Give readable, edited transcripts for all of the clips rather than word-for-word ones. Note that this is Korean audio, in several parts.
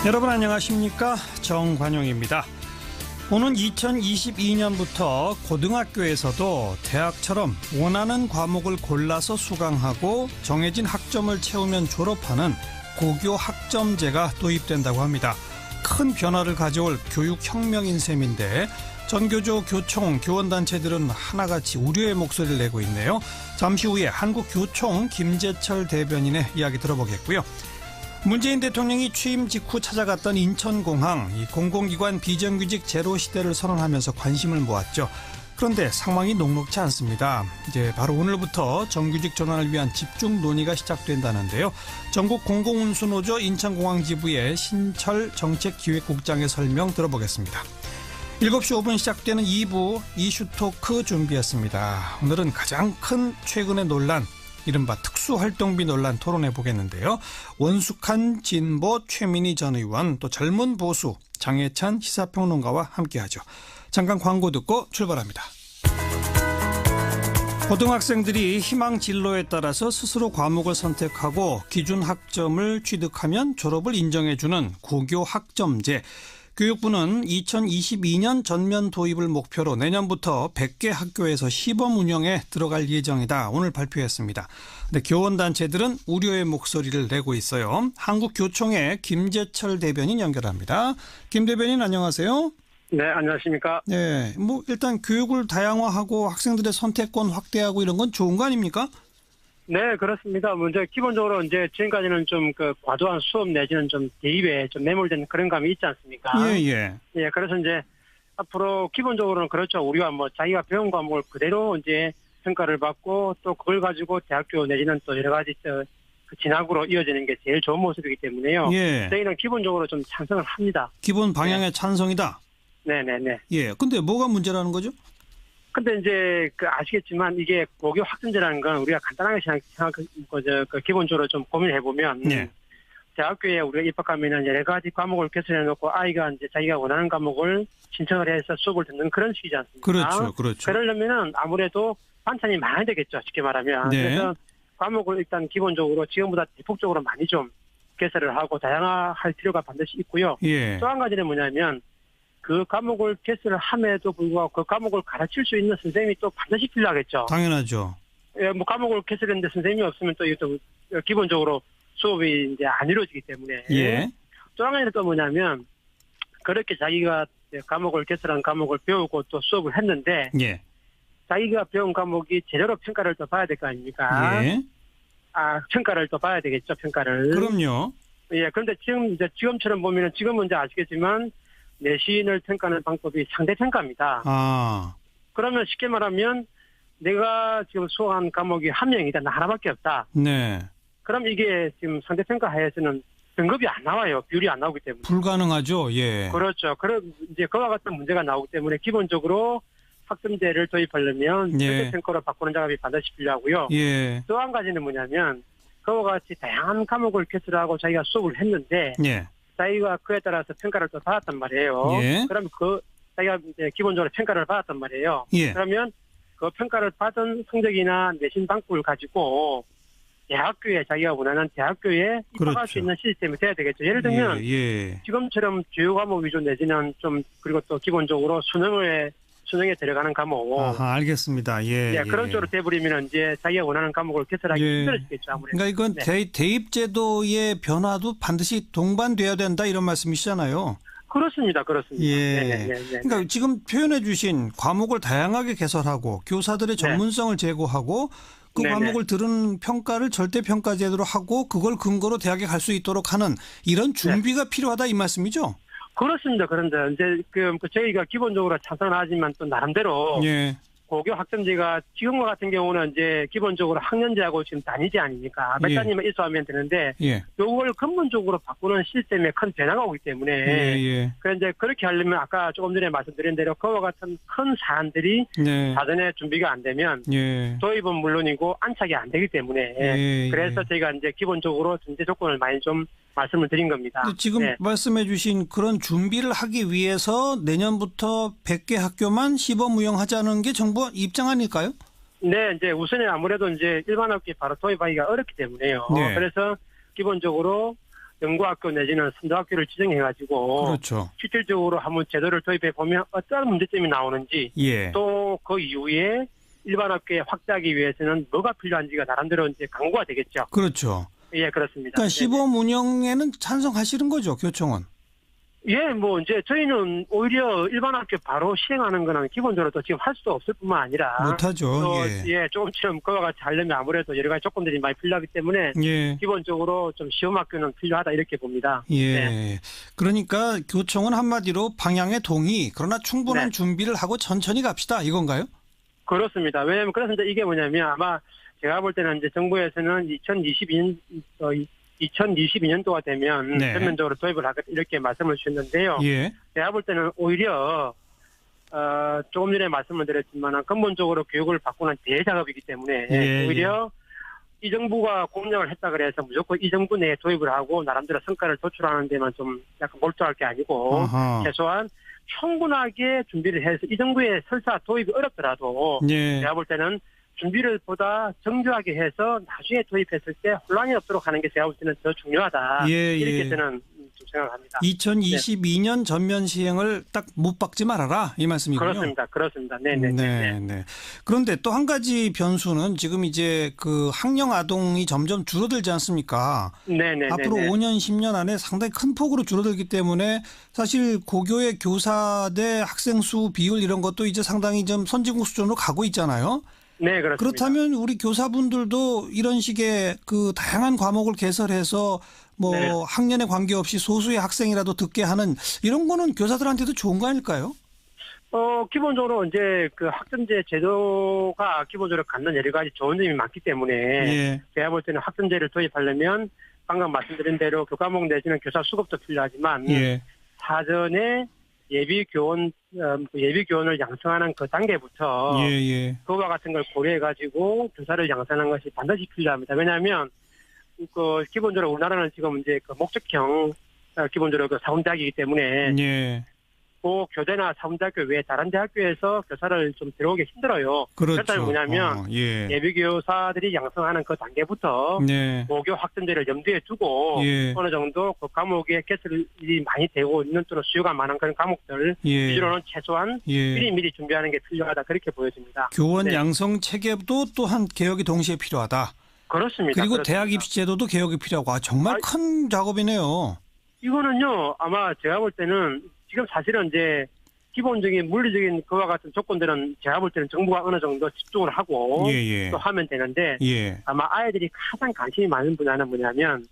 여러분 안녕하십니까? 정관용입니다. 오는 2022년부터 고등학교에서도 대학처럼 원하는 과목을 골라서 수강하고 정해진 학점을 채우면 졸업하는 고교 학점제가 도입된다고 합니다. 큰 변화를 가져올 교육혁명인 셈인데 전교조, 교총, 교원단체들은 하나같이 우려의 목소리를 내고 있네요. 잠시 후에 한국교총 김재철 대변인의 이야기 들어보겠고요. 문재인 대통령이 취임 직후 찾아갔던 인천공항, 이 공공기관 비정규직 제로 시대를 선언하면서 관심을 모았죠. 그런데 상황이 녹록지 않습니다. 이제 바로 오늘부터 정규직 전환을 위한 집중 논의가 시작된다는데요. 전국 공공운수노조 인천공항 지부의 신철 정책기획국장의 설명 들어보겠습니다. 7시 5분 시작되는 2부 이슈토크 준비했습니다. 오늘은 가장 큰 최근의 논란, 이른바 특수활동비 논란 토론해 보겠는데요. 원숙한 진보 최민희 전 의원, 또 젊은 보수 장혜찬 시사평론가와 함께하죠. 잠깐 광고 듣고 출발합니다. 고등학생들이 희망 진로에 따라서 스스로 과목을 선택하고 기준 학점을 취득하면 졸업을 인정해주는 고교 학점제. 교육부는 2022년 전면 도입을 목표로 내년부터 100개 학교에서 시범 운영에 들어갈 예정이다. 오늘 발표했습니다. 근데 교원단체들은 우려의 목소리를 내고 있어요. 한국교총의 김재철 대변인 연결합니다. 김 대변인 안녕하세요. 네, 안녕하십니까. 네, 일단 교육을 다양화하고 학생들의 선택권 확대하고 이런 건 좋은 거 아닙니까? 네, 그렇습니다. 이제 기본적으로 이제 지금까지는 좀 과도한 수업 내지는 좀 대입에 좀 매몰된 그런 감이 있지 않습니까? 예. 예, 그래서 이제 앞으로 기본적으로는 그렇죠. 우리가 자기가 배운 과목을 그대로 이제 평가를 받고 또 그걸 가지고 대학교 내지는 또 여러 가지 그 진학으로 이어지는 게 제일 좋은 모습이기 때문에요. 예. 저희는 기본적으로 좀 찬성을 합니다. 기본 방향의 찬성이다. 네네네. 예. 근데 뭐가 문제라는 거죠? 근데 이제 아시겠지만 이게 고교 학점제라는 건 우리가 간단하게 기본적으로 좀 고민해 보면 네. 대학교에 우리가 입학하면은 여러 가지 과목을 개설해 놓고 아이가 이제 자기가 원하는 과목을 신청을 해서 수업을 듣는 그런 식이지 않습니까? 그렇죠. 그러려면은 아무래도 반찬이 많아야 되겠죠. 쉽게 말하면. 네. 그래서 과목을 일단 기본적으로 지금보다 대폭적으로 많이 좀 개설을 하고 다양화할 필요가 반드시 있고요. 예. 또 한 가지는 뭐냐면 그 과목을 개설을 함에도 불구하고 그 과목을 가르칠 수 있는 선생님이 또 반드시 필요하겠죠. 당연하죠. 예, 과목을 개설했는데 선생님이 없으면 또 이것도 기본적으로 수업이 이제 안 이루어지기 때문에. 예. 또 한 가지는 또 뭐냐면 그렇게 자기가 과목을 개설한 과목을 배우고 또 수업을 했는데 예. 자기가 배운 과목이 제대로 평가를 또 봐야 될 거 아닙니까? 예. 평가를 또 봐야 되겠죠. 평가를. 그럼요. 예, 그런데 지금처럼 보면은 지금은 이제 아시겠지만 내신을 평가하는 방법이 상대평가입니다. 그러면 쉽게 말하면 내가 지금 수업한 과목이 한 명이다. 나 하나밖에 없다. 네. 그럼 이게 지금 상대평가 하에서는 등급이 안 나와요. 비율이 안 나오기 때문에. 불가능하죠. 예. 그렇죠. 그럼 이제 그와 같은 문제가 나오기 때문에 기본적으로 학점제를 도입하려면 예. 상대평가로 바꾸는 작업이 반드시 필요하고요. 예. 또 한 가지는 뭐냐면 그와 같이 다양한 과목을 개설하고 자기가 수업을 했는데 예. 자기가 그에 따라서 평가를 또 받았단 말이에요. 예. 그러면 자기가 이제 기본적으로 평가를 받았단 말이에요. 예. 그러면 그 평가를 받은 성적이나 내신 방법을 가지고 대학교에 자기가 원하는 대학교에 입학할 그렇죠. 수 있는 시스템이 돼야 되겠죠. 예를 들면 예. 지금처럼 주요 과목 위주 내지는 좀 그리고 또 기본적으로 수능에 들어가는 과목. 알겠습니다. 예. 그런 쪽으로 돼버리면 이제 자기가 원하는 과목을 개설하기 힘들어지겠죠. 아무래도. 그러니까 이건 대입 제도의 변화도 반드시 동반돼야 된다 이런 말씀이시잖아요. 그렇습니다. 예. 네네네. 그러니까 지금 표현해 주신 과목을 다양하게 개설하고 교사들의 전문성을 제고하고 그 네네. 과목을 들은 평가를 절대평가 제도로 하고 그걸 근거로 대학에 갈 수 있도록 하는 이런 준비가 필요하다 이 말씀이죠? 그렇습니다. 그런데 이제 저희가 기본적으로 찬성하지만 또 나름대로 예. 고교 학점제가 지금과 같은 경우는 이제 기본적으로 학년제하고 지금 단위제 아닙니까? 몇 예. 단위만 있어하면 되는데 예. 요걸 근본적으로 바꾸는 시스템에 큰 변화가 오기 때문에 예. 그래서 이제 그렇게 하려면 아까 조금 전에 말씀드린 대로 그와 같은 큰 사안들이 네. 사전에 준비가 안 되면 예. 도입은 물론이고 안착이 안 되기 때문에 그래서 저희가 이제 기본적으로 전제 조건을 많이 좀 말씀을 드린 겁니다. 지금 네. 말씀해 주신 그런 준비를 하기 위해서 내년부터 100개 학교만 시범 운영하자는 게 정부 입장 아닐까요? 네, 이제 우선에 아무래도 이제 일반 학교에 바로 도입하기가 어렵기 때문에요. 네. 그래서 기본적으로 정구학교 내지는 선도학교를 지정해가지고 그렇죠. 실질적으로 한번 제도를 도입해 보면 어떤 문제점이 나오는지 예. 또 그 이후에 일반 학교에 확대하기 위해서는 뭐가 필요한지가 나름대로 이제 강구가 되겠죠. 그렇죠. 예, 그렇습니다. 그러니까 시범 운영에는 찬성하시는 거죠, 교총은? 예, 뭐 이제 저희는 오히려 일반 학교 바로 시행하는 거는 기본적으로 또 지금 할 수도 없을 뿐만 아니라 못하죠. 또 예. 조금처럼 그와 같이 하려면 아무래도 여러 가지 조건들이 많이 필요하기 때문에 예. 기본적으로 좀 시험 학교는 필요하다 이렇게 봅니다. 예. 네. 그러니까 교총은 한마디로 방향에 동의, 그러나 충분한 네. 준비를 하고 천천히 갑시다 이건가요? 그렇습니다. 왜냐하면 그래서 이제 이게 뭐냐면 아마 제가 볼 때는 이제 정부에서는 2022년도가 되면 네. 전면적으로 도입을 하겠다 이렇게 말씀을 주셨는데요. 예. 제가 볼 때는 오히려 조금 전에 말씀을 드렸지만 근본적으로 교육을 바꾸는 대작업이기 때문에 예, 오히려 이 정부가 공약을 했다 그래서 무조건 이 정부 내에 도입을 하고 나름대로 성과를 도출하는 데만 좀 약간 몰두할 게 아니고 아하. 최소한 충분하게 준비를 해서 이 정부의 설사 도입이 어렵더라도 예. 제가 볼 때는 준비를 보다 정교하게 해서 나중에 도입했을 때 혼란이 없도록 하는 게 제가 볼 때는 더 중요하다. 예, 이렇게 예. 저는 좀 생각합니다. 2022년 전면 시행을 딱 못 박지 말아라 이 말씀이군요. 그렇습니다. 네네. 네. 그런데 또 한 가지 변수는 지금 이제 그 학령 아동이 점점 줄어들지 않습니까? 네네. 앞으로 5년, 10년 안에 상당히 큰 폭으로 줄어들기 때문에 사실 고교의 교사 대 학생 수 비율 이런 것도 이제 상당히 좀 선진국 수준으로 가고 있잖아요. 네, 그렇습니다. 그렇다면 우리 교사분들도 이런 식의 그 다양한 과목을 개설해서 뭐 네. 학년에 관계없이 소수의 학생이라도 듣게 하는 이런 거는 교사들한테도 좋은 거 아닐까요? 기본적으로 이제 그 학점제 제도가 기본적으로 갖는 여러 가지 좋은 점이 많기 때문에 예. 제가 볼 때는 학점제를 도입하려면 방금 말씀드린 대로 교과목 내지는 교사 수급도 필요하지만 예. 사전에 예비교원을 양성하는 그 단계부터 예. 그와 같은 걸 고려해가지고 교사를 양성하는 것이 반드시 필요합니다. 왜냐하면 기본적으로 우리나라는 지금 이제 그 목적형 기본적으로 그 사범대학이기 때문에 예. 그 교대나 사범대학교 외에 다른 대학교에서 교사를 좀 들어오기 힘들어요. 그렇죠. 그렇다면 뭐냐면 예비교사들이 양성하는 그 단계부터 네. 고교 학점제를 염두에 두고 어느 정도 그 과목에 개설이 많이 되고 있는 또는 수요가 많은 그런 과목들 위주로는 최소한 미리 준비하는 게 필요하다 그렇게 보여집니다. 교원 양성 체계도 또한 개혁이 동시에 필요하다. 그렇습니다. 그리고 그렇습니다. 대학 입시제도도 개혁이 필요하고 정말 큰 작업이네요. 이거는요 아마 제가 볼 때는 지금 사실은 이제 기본적인 물리적인 그와 같은 조건들은 제가 볼 때는 정부가 어느 정도 집중을 하고 또 하면 되는데 아마 아이들이 가장 관심이 많은 분야는 뭐냐면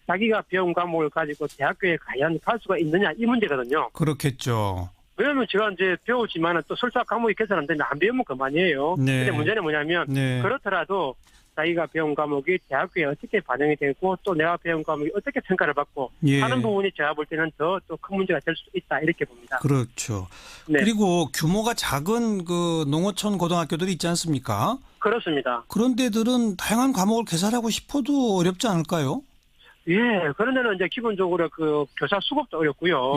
자기가 배운 과목을 가지고 대학교에 과연 갈 수가 있느냐 이 문제거든요. 그렇겠죠. 왜냐하면 제가 이제 배우지만은 또 설사 과목이 개설 안 되면 안 배우면 그만이에요. 근데 문제는 뭐냐면 그렇더라도 자기가 배운 과목이 대학교에 어떻게 반영이 되고 또 내가 배운 과목이 어떻게 평가를 받고 하는 부분이 제가 볼 때는 더 또 큰 문제가 될 수 있다 이렇게 봅니다. 그렇죠. 그리고 규모가 작은 그 농어촌 고등학교들이 있지 않습니까? 그렇습니다. 그런 데들은 다양한 과목을 개설하고 싶어도 어렵지 않을까요? 예, 그런 데는 이제 기본적으로 그 교사 수급도 어렵고요.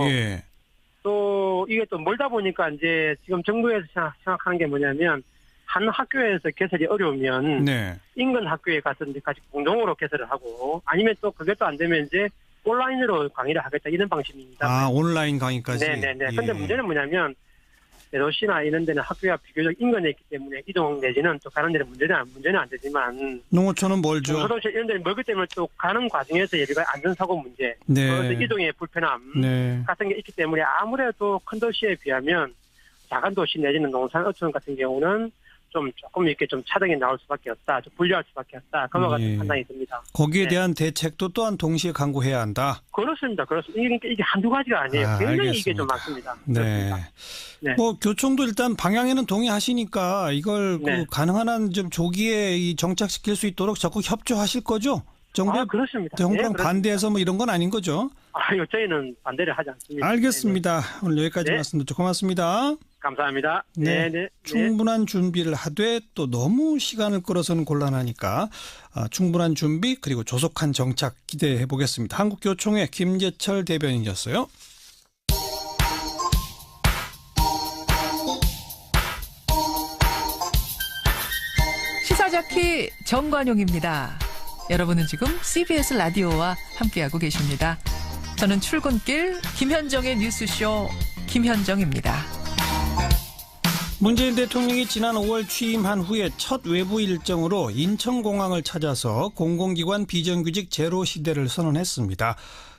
또 이게 또 멀다 보니까 이제 지금 정부에서 생각하는 게 뭐냐면 한 학교에서 개설이 어려우면 인근 학교에 가서 이제 같이 공동으로 개설을 하고 아니면 또 그게 또 안 되면 이제 온라인으로 강의를 하겠다 이런 방식입니다. 아, 온라인 강의까지. 네네네. 근데 문제는 뭐냐면 대도시나 이런 데는 학교가 비교적 인근에 있기 때문에 이동 내지는 또 가는 데는 문제는 안 되지만 농어촌은 멀죠. 소도시 이런 데는 멀기 때문에 또 가는 과정에서 여러 가지 안전사고 문제, 이동의 불편함 같은 게 있기 때문에 아무래도 큰 도시에 비하면 작은 도시 내지는 농산 어촌 같은 경우는 좀 조금 이렇게 좀 차등이 나올 수밖에 없다, 좀 불리할 수밖에 없다. 그와 같은 판단이 듭니다. 거기에 대한 대책도 또한 동시에 강구해야 한다. 그렇습니다. 이게 한두 가지가 아니에요. 굉장히 이게 좀 많습니다. 뭐 교총도 일단 방향에는 동의하시니까 이걸 그 가능한 한 좀 조기에 이 정착시킬 수 있도록 적극 협조하실 거죠? 정부가 그렇습니다. 정부랑 반대해서 뭐 이런 건 아닌 거죠? 저희는 반대를 하지 않습니다. 알겠습니다. 오늘 여기까지 말씀 듣죠. 고맙습니다. 감사합니다. 충분한 준비를 하되 또 너무 시간을 끌어서는 곤란하니까 충분한 준비 그리고 조속한 정착 기대해 보겠습니다. 한국교총의 김재철 대변인이었어요. 시사자키 정관용입니다. 여러분은 지금 CBS 라디오와 함께하고 계십니다. 저는 출근길 김현정의 뉴스쇼 김현정입니다. 문재인 대통령이 지난 5월 취임한 후에 첫 외부 일정으로 인천공항을 찾아서 공공기관 비정규직 제로 시대를 선언했습니다.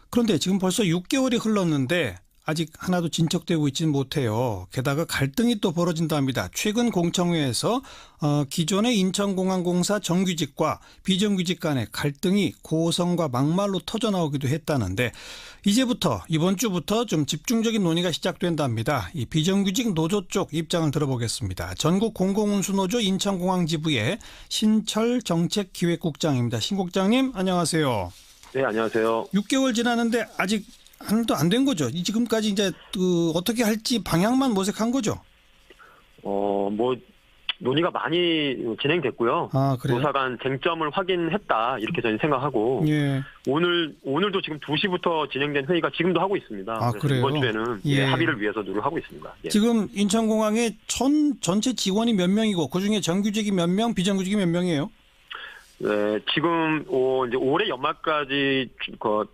그런데 지금 벌써 6개월이 흘렀는데 아직 하나도 진척되고 있지는 못해요. 게다가 갈등이 또 벌어진답니다. 최근 공청회에서 기존의 인천공항공사 정규직과 비정규직 간의 갈등이 고성과 막말로 터져나오기도 했다는데 이제부터 이번 주부터 좀 집중적인 논의가 시작된답니다. 이 비정규직 노조 쪽 입장을 들어보겠습니다. 전국공공운수노조 인천공항 지부의 신철 정책기획국장입니다. 신 국장님 안녕하세요. 네, 안녕하세요. 6개월 지났는데 아직 하나도 안 된 거죠. 지금까지 이제 어떻게 할지 방향만 모색한 거죠. 논의가 많이 진행됐고요. 아, 그래요? 노사 간 쟁점을 확인했다 이렇게 저는 생각하고 예. 오늘도 지금 2시부터 진행된 회의가 지금도 하고 있습니다. 아, 그래요? 이번 주에는 예. 합의를 위해서 노력하고 있습니다. 예. 지금 인천공항에 전체 직원이 몇 명이고 그중에 정규직이 몇 명, 비정규직이 몇 명이에요? 네, 지금 이제 올해 연말까지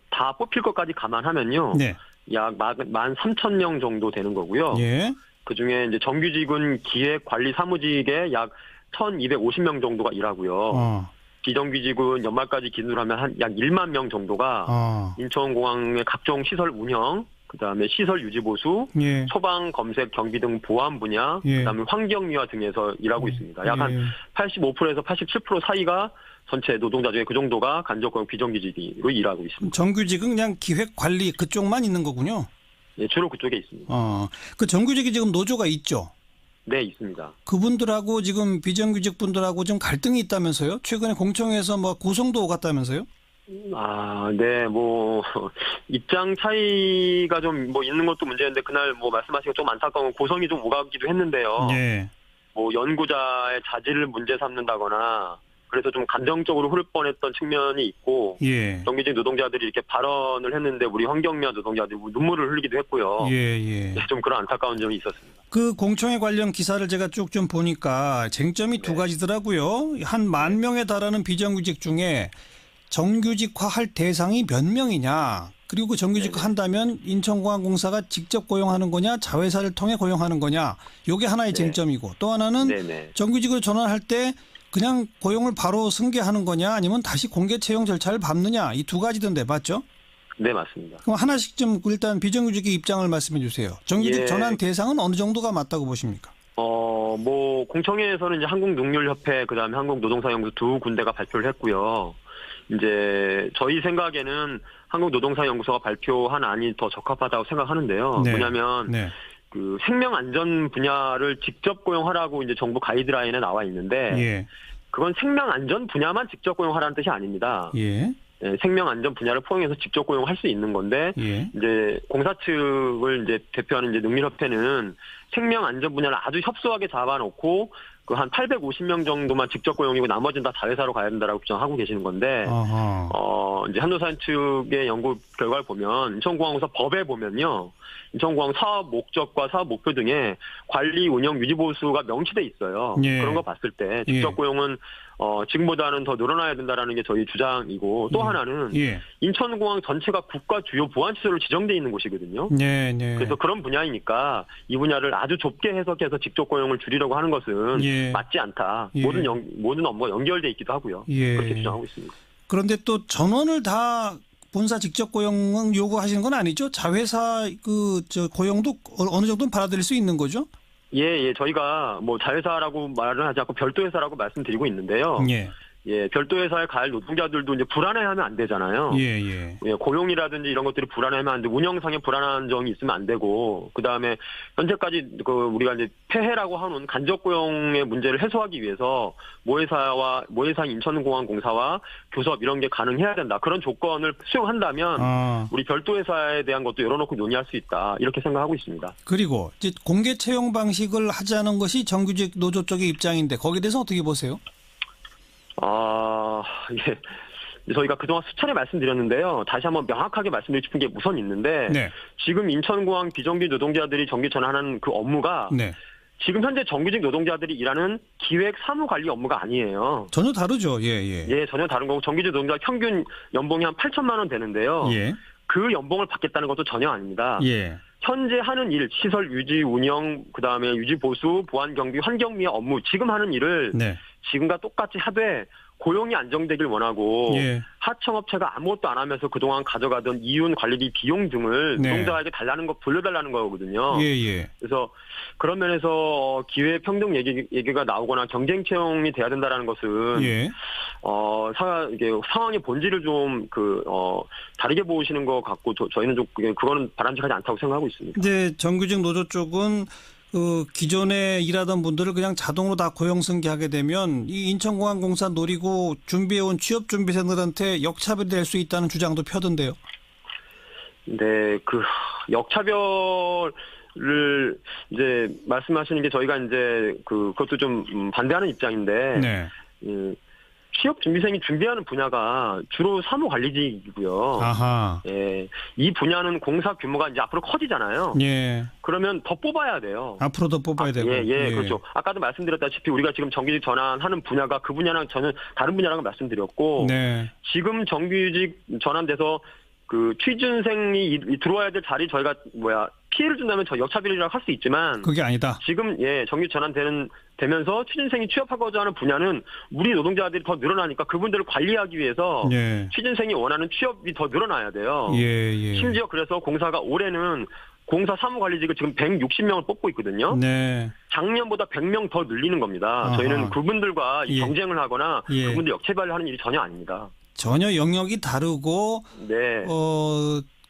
다 뽑힐 것까지 감안하면요. 네. 약 13,000명 정도 되는 거고요. 예. 그중에 이제 정규직은 기획 관리 사무직에 약 1,250명 정도가 일하고요. 비정규직은 연말까지 기준으로 하면 약 1만 명 정도가 인천공항의 각종 시설 운영, 그다음에 시설 유지 보수, 예. 소방, 검색, 경비 등 보안 분야, 예. 그다음에 환경미화 등에서 일하고 있습니다. 약 한 85%에서 87% 사이가 전체 노동자 중에 그 정도가 간접고용 비정규직으로 일하고 있습니다. 정규직은 그냥 기획 관리 그쪽만 있는 거군요. 네, 주로 그쪽에 있습니다. 그 정규직이 지금 노조가 있죠. 네, 있습니다. 그분들하고 지금 비정규직 분들하고 좀 갈등이 있다면서요? 최근에 공청회에서 뭐 고성도 오갔다면서요? 네, 입장 차이가 좀 있는 것도 문제인데, 그날 말씀하시기가 좀 안타까운 고성이 좀 오가기도 했는데요. 네. 연구자의 자질을 문제 삼는다거나, 그래서 좀 감정적으로 흐를 뻔했던 측면이 있고, 예. 정규직 노동자들이 이렇게 발언을 했는데, 우리 환경미화 노동자들이 눈물을 흘리기도 했고요. 예. 좀 그런 안타까운 점이 있었습니다. 그 공청회 관련 기사를 제가 쭉 좀 보니까 쟁점이 두 가지더라고요. 한 10,000명에 달하는 비정규직 중에 정규직화할 대상이 몇 명이냐. 그리고 그 정규직화 한다면 인천공항공사가 직접 고용하는 거냐, 자회사를 통해 고용하는 거냐. 이게 하나의 쟁점이고 또 하나는 정규직으로 전환할 때 그냥 고용을 바로 승계하는 거냐 아니면 다시 공개 채용 절차를 밟느냐. 이 두 가지던데 맞죠? 네, 맞습니다. 그럼 하나씩 좀 일단 비정규직의 입장을 말씀해 주세요. 정규직 전환 대상은 어느 정도가 맞다고 보십니까? 공청회에서는 이제 한국농률협회, 그다음에 한국노동사연구소 두 군데가 발표를 했고요. 이제 저희 생각에는 한국노동사연구소가 발표한 안이 더 적합하다고 생각하는데요. 네. 뭐냐면 네. 그 생명 안전 분야를 직접 고용하라고 이제 정부 가이드라인에 나와 있는데 예. 그건 생명 안전 분야만 직접 고용하라는 뜻이 아닙니다. 예. 생명 안전 분야를 포함해서 직접 고용할 수 있는 건데 이제 공사 측을 이제 대표하는 이제 농민협회는 생명 안전 분야를 아주 협소하게 잡아놓고 그 한 850명 정도만 직접 고용이고 나머지는 다 자회사로 가야 된다라고 주장하고 계시는 건데 이제 한노사연 측의 연구 결과를 보면 인천공항공사 법에 보면요. 인천공항 사업 목적과 사업 목표 등에 관리, 운영, 유지 보수가 명시돼 있어요. 그런 거 봤을 때 직접 고용은 지금보다는 더 늘어나야 된다라는 게 저희 주장이고 또 하나는 인천공항 전체가 국가 주요 보안시설로 지정돼 있는 곳이거든요. 그래서 그런 분야이니까 이 분야를 아주 좁게 해석해서 직접 고용을 줄이려고 하는 것은 맞지 않다. 모든 업무가 연결돼 있기도 하고요. 그렇게 주장하고 있습니다. 그런데 또 전원을 다 본사 직접 고용은 요구하시는 건 아니죠? 자회사 고용도 어느 정도는 받아들일 수 있는 거죠? 예, 저희가 자회사라고 말은 하지 않고 별도 회사라고 말씀드리고 있는데요. 별도 회사에 갈 노동자들도 이제 불안해하면 안 되잖아요. 고용이라든지 이런 것들이 불안해하면 안 되고 운영상의 불안한 점이 있으면 안 되고 그다음에 현재까지 우리가 이제 폐해라고 하는 간접 고용의 문제를 해소하기 위해서 모회사 인천공항공사와 교섭 이런 게 가능해야 된다. 그런 조건을 수용한다면 우리 별도 회사에 대한 것도 열어놓고 논의할 수 있다. 이렇게 생각하고 있습니다. 그리고 이제 공개 채용 방식을 하자는 것이 정규직 노조 쪽의 입장인데 거기에 대해서 어떻게 보세요? 저희가 그동안 수차례 말씀드렸는데요. 다시 한번 명확하게 말씀드리고 싶은 게 우선 있는데 지금 인천공항 비정규 노동자들이 정규 전환하는 그 업무가 지금 현재 정규직 노동자들이 일하는 기획 사무관리 업무가 아니에요. 전혀 다르죠. 예, 전혀 다른 거고 정규직 노동자 평균 연봉이 한 8천만 원 되는데요. 예. 그 연봉을 받겠다는 것도 전혀 아닙니다. 예. 현재 하는 일, 시설 유지, 운영, 그다음에 유지 보수, 보안 경비, 환경미화 업무 지금 하는 일을 네. 지금과 똑같이 하되 고용이 안정되길 원하고 예. 하청업체가 아무것도 안 하면서 그동안 가져가던 이윤 관리비 비용 등을 네. 노동자에게 달라는 거 돌려달라는 거거든요. 예. 그래서 그런 면에서 기회 평등 얘기가 나오거나 경쟁 채용이 돼야 된다라는 것은 예. 이게 상황의 본질을 좀 다르게 보시는 것 같고 저희는 좀 그거는 바람직하지 않다고 생각하고 있습니다. 이제 정규직 노조 쪽은 기존에 일하던 분들을 그냥 자동으로 다 고용 승계하게 되면 이 인천공항공사 노리고 준비해온 취업준비생들한테 역차별이 될 수 있다는 주장도 펴던데요. 네, 그 역차별을 이제 말씀하시는 게 저희가 이제 그것도 좀 반대하는 입장인데. 네. 취업 준비생이 준비하는 분야가 주로 사무관리직이고요. 아하. 예, 이 분야는 공사 규모가 이제 앞으로 커지잖아요. 예. 그러면 더 뽑아야 돼요. 앞으로 더 뽑아야 되고. 예, 그렇죠. 아까도 말씀드렸다시피 우리가 지금 정규직 전환하는 분야가 그 분야랑 저는 다른 분야라고 말씀드렸고, 네. 지금 정규직 전환돼서 그 취준생이 들어와야 될 자리 저희가 피해를 준다면 저 역차별이라고 할 수 있지만 그게 아니다. 지금 정규 전환되면서 취준생이 취업하고자 하는 분야는 우리 노동자들이 더 늘어나니까 그분들을 관리하기 위해서 예. 취준생이 원하는 취업이 더 늘어나야 돼요. 예. 심지어 그래서 공사가 올해는 공사 사무관리직을 지금 160명을 뽑고 있거든요. 네. 작년보다 100명 더 늘리는 겁니다. 아하. 저희는 그분들과 경쟁을 하거나 예. 그분들 역차별을 하는 일이 전혀 아닙니다. 전혀 영역이 다르고 네.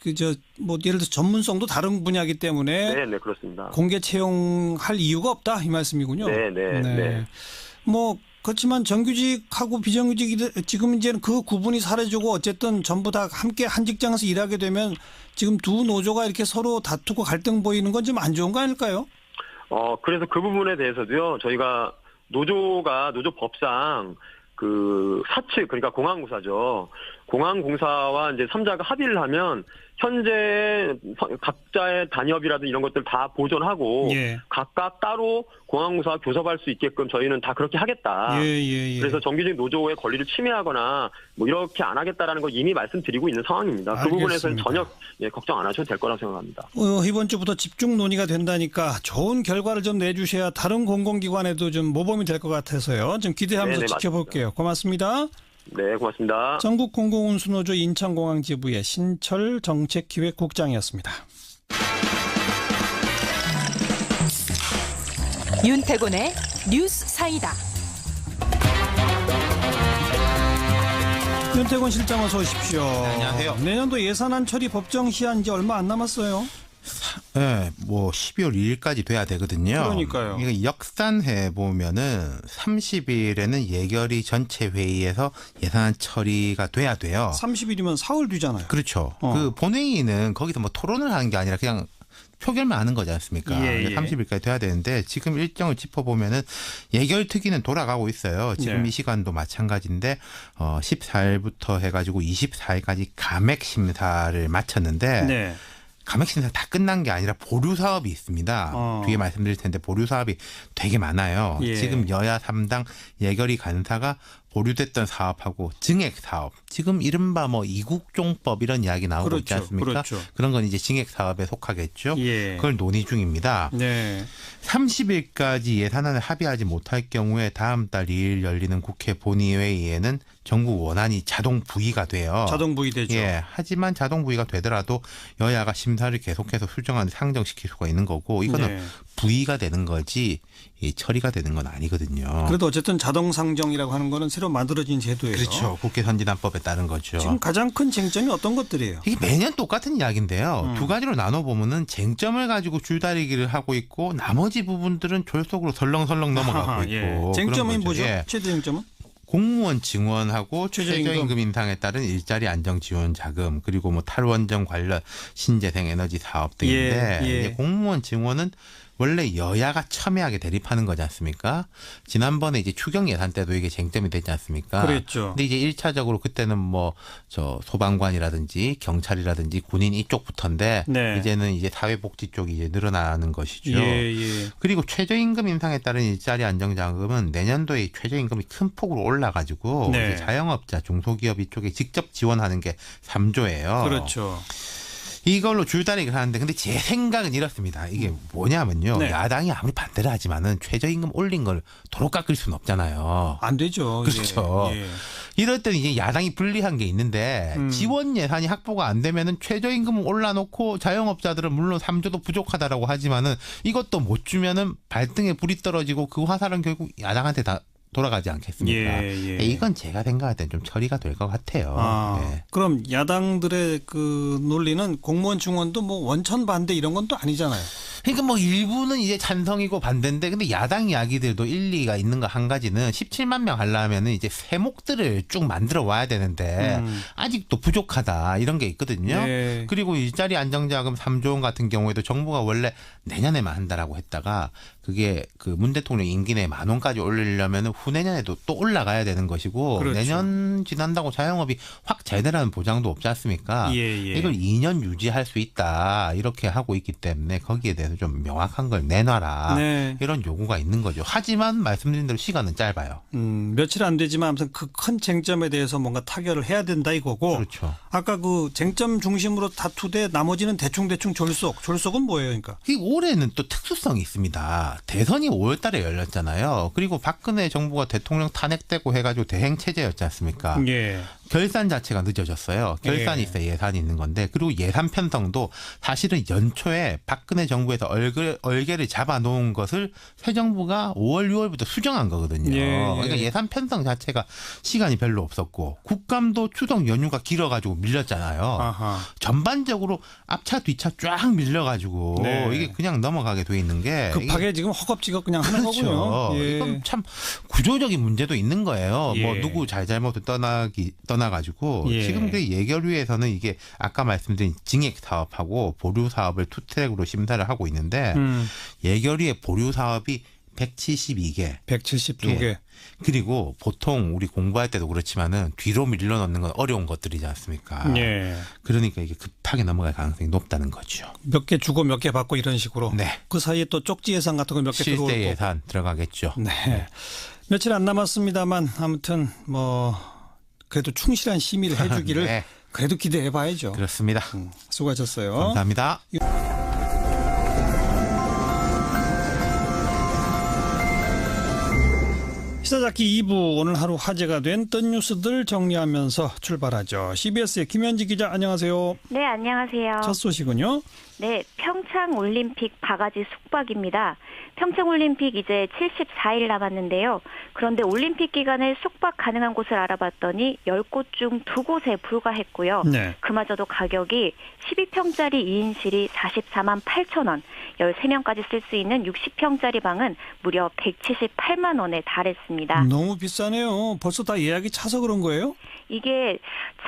예를 들어 전문성도 다른 분야이기 때문에 네, 그렇습니다. 공개 채용할 이유가 없다 이 말씀이군요. 네. 그렇지만 정규직하고 비정규직 지금 이제는 그 구분이 사라지고 어쨌든 전부 다 함께 한 직장에서 일하게 되면 지금 두 노조가 이렇게 서로 다투고 갈등 보이는 건 좀 안 좋은 거 아닐까요? 그래서 그 부분에 대해서도요. 저희가 노조법상 그 사측 그러니까 공항공사죠. 공항공사와 이제 3자가 합의를 하면 현재 각자의 단협이라든 이런 것들 다 보존하고 예. 각각 따로 공항공사와 교섭할 수 있게끔 저희는 다 그렇게 하겠다. 예. 그래서 정규직 노조의 권리를 침해하거나 이렇게 안 하겠다라는 걸 이미 말씀드리고 있는 상황입니다. 알겠습니다. 그 부분에서는 전혀 걱정 안 하셔도 될 거라고 생각합니다. 이번 주부터 집중 논의가 된다니까 좋은 결과를 좀 내주셔야 다른 공공기관에도 좀 모범이 될 것 같아서요. 좀 기대하면서 지켜볼게요. 맞습니다. 고맙습니다. 네, 고맙습니다. 전국 공공운수노조 인천공항 지부의 신철 정책기획국장이었습니다. 윤태곤의 뉴스 사이다. 윤태곤 실장 어서 오십시오. 네, 안녕하세요. 내년도 예산안 처리 법정 시한 이제 얼마 안 남았어요. 네, 12월 2일까지 돼야 되거든요. 그러니까요. 이거 역산해 보면은 30일에는 예결위 전체 회의에서 예산안 처리가 돼야 돼요. 30일이면 사흘 뒤잖아요. 그렇죠. 그 본회의는 거기서 토론을 하는 게 아니라 그냥 표결만 하는 거지 않습니까? 예. 30일까지 돼야 되는데 지금 일정을 짚어보면은 예결특위는 돌아가고 있어요. 지금 네. 이 시간도 마찬가지인데 14일부터 해가지고 24일까지 감액 심사를 마쳤는데 네. 감액 심사 다 끝난 게 아니라 보류 사업이 있습니다. 뒤에 말씀드릴 텐데 보류 사업이 되게 많아요. 예. 지금 여야 3당 예결위 간사가 보류됐던 사업하고 증액 사업. 지금 이른바 이국종법 이런 이야기 나오고 있지 않습니까? 그렇죠. 그런 건 이제 증액 사업에 속하겠죠. 예. 그걸 논의 중입니다. 네. 30일까지 예산안을 합의하지 못할 경우에 다음 달 2일 열리는 국회 본회의에는 정부 원안이 자동 부의가 돼요. 자동 부의되죠. 예. 하지만 자동 부의가 되더라도 여야가 심사를 계속해서 수정하는 상정시킬 수가 있는 거고 이거는 네. 부의가 되는 거지 처리가 되는 건 아니거든요. 그래도 어쨌든 자동 상정이라고 하는 거는 새로 만들어진 제도예요. 그렇죠. 국회 선진화법에 따른 거죠. 지금 가장 큰 쟁점이 어떤 것들이에요? 이게 매년 똑같은 이야기인데요. 두 가지로 나눠보면은 쟁점을 가지고 줄다리기를 하고 있고 나머지 부분들은 졸속으로 설렁설렁 넘어가고 있고. 예. 쟁점이 뭐죠? 예. 최대 쟁점은? 공무원 증원하고 최저임금. 최저임금 인상에 따른 일자리 안정 지원 자금 그리고 탈원전 관련 신재생 에너지 사업 등인데 예. 이제 공무원 증원은 원래 여야가 첨예하게 대립하는 거지 않습니까? 지난번에 이제 추경 예산 때도 이게 쟁점이 되지 않습니까? 그랬죠. 근데 이제 1차적으로 그때는 뭐 저 소방관이라든지 경찰이라든지 군인 이쪽부터인데 네. 이제는 이제 사회복지 쪽이 이제 늘어나는 것이죠. 예. 그리고 최저임금 인상에 따른 일자리 안정자금은 내년도에 최저임금이 큰 폭으로 올라가지고 네. 이제 자영업자, 중소기업 이쪽에 직접 지원하는 게 3조예요. 그렇죠. 이걸로 줄다리기를 하는데 근데 제 생각은 이렇습니다. 이게 뭐냐면요. 네. 야당이 아무리 반대를 하지만은 최저임금 올린 걸 도로 깎을 수는 없잖아요. 안 되죠. 그렇죠. 예. 이럴 때는 이제 야당이 불리한 게 있는데 지원 예산이 확보가 안 되면은 최저임금을 올라놓고 자영업자들은 물론 3조도 부족하다라고 하지만은 이것도 못 주면은 발등에 불이 떨어지고 그 화살은 결국 야당한테 다 돌아가지 않겠습니까? 예. 이건 제가 생각할 땐 좀 처리가 될 것 같아요. 네. 그럼 야당들의 그 논리는 공무원 중원도 뭐 원천 반대 이런 건 또 아니잖아요. 그러니까 뭐 일부는 이제 찬성이고 반대인데 근데 야당 이야기들도 일리가 있는 거 한 가지는 17만 명 하려면은 이제 세목들을 쭉 만들어 와야 되는데 아직도 부족하다 이런 게 있거든요. 네. 그리고 일자리 안정자금 3조 원 같은 경우에도 정부가 원래 내년에만 한다라고 했다가 그게 그 문 대통령 임기 내에 10,000원까지 올리려면 후내년에도 또 올라가야 되는 것이고 그렇죠. 내년 지난다고 자영업이 확 잘 되라는 보장도 없지 않습니까? 예. 이걸 2년 유지할 수 있다 이렇게 하고 있기 때문에 거기에 대해서 좀 명확한 걸 내놔라 네. 이런 요구가 있는 거죠. 하지만 말씀드린 대로 시간은 짧아요. 며칠 안 되지만 아무튼 그 큰 쟁점에 대해서 뭔가 타결을 해야 된다 이거고. 그렇죠. 아까 그 쟁점 중심으로 다투되 나머지는 대충 졸속은 뭐예요, 그러니까? 이 올해는 또 특수성이 있습니다. 대선이 5월 달에 열렸잖아요. 그리고 박근혜 정부가 대통령 탄핵되고 해가지고 대행 체제였지 않습니까? 예. 결산 자체가 늦어졌어요. 결산이 있어야 예산이 있는 건데 그리고 예산 편성도 사실은 연초에 박근혜 정부에서 얼개를 잡아놓은 것을 새 정부가 5월, 6월부터 수정한 거거든요. 그러니까 예산 편성 자체가 시간이 별로 없었고 국감도 추석 연휴가 길어가지고 밀렸잖아요. 아하. 전반적으로 앞차 뒤차 쫙 밀려가지고 이게 그냥 넘어가게 돼 있는 게 급하게 지금 허겁지겁 그냥 하는 그렇죠. 거군요. 예. 이건 참 구조적인 문제도 있는 거예요. 예. 뭐 누구 잘못을 떠나가지고 지금 그 예결위에서는 이게 아까 말씀드린 증액 사업하고 보류 사업을 투트랙으로 심사를 하고 있는데 예결위의 보류 사업이 172개. 172개. 예. 그리고 보통 우리 공부할 때도 그렇지만은 뒤로 밀려 넣는 건 어려운 것들이지 않습니까? 예. 그러니까 이게 급하게 넘어갈 가능성이 높다는 거죠. 몇 개 주고 몇 개 받고 이런 식으로. 네. 그 사이에 또 쪽지 예산 같은 거 몇 개 들어오고. 실제 예산 들어가겠죠. 네. 며칠 안 남았습니다만 아무튼 뭐 그래도 충실한 심의를 해주기를 네. 그래도 기대해봐야죠. 그렇습니다. 수고하셨어요. 감사합니다. 시사잡기 2부 오늘 하루 화제가 된 뜬 뉴스들 정리하면서 출발하죠. CBS의 김현지 기자 안녕하세요. 네, 안녕하세요. 첫 소식은요? 네, 평창올림픽 바가지 숙박입니다. 평창올림픽 이제 74일 남았는데요. 그런데 올림픽 기간에 숙박 가능한 곳을 알아봤더니 10곳 중 2곳에 불과했고요. 네. 그마저도 가격이 12평짜리 2인실이 44만 8천 원, 13명까지 쓸 수 있는 60평짜리 방은 무려 178만 원에 달했습니다. 너무 비싸네요. 벌써 다 예약이 차서 그런 거예요? 이게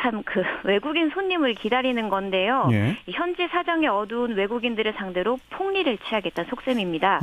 참 그 외국인 손님을 기다리는 건데요. 예. 현지 사정이 어두운 외국인들을 상대로 폭리를 취하겠다는 속셈입니다.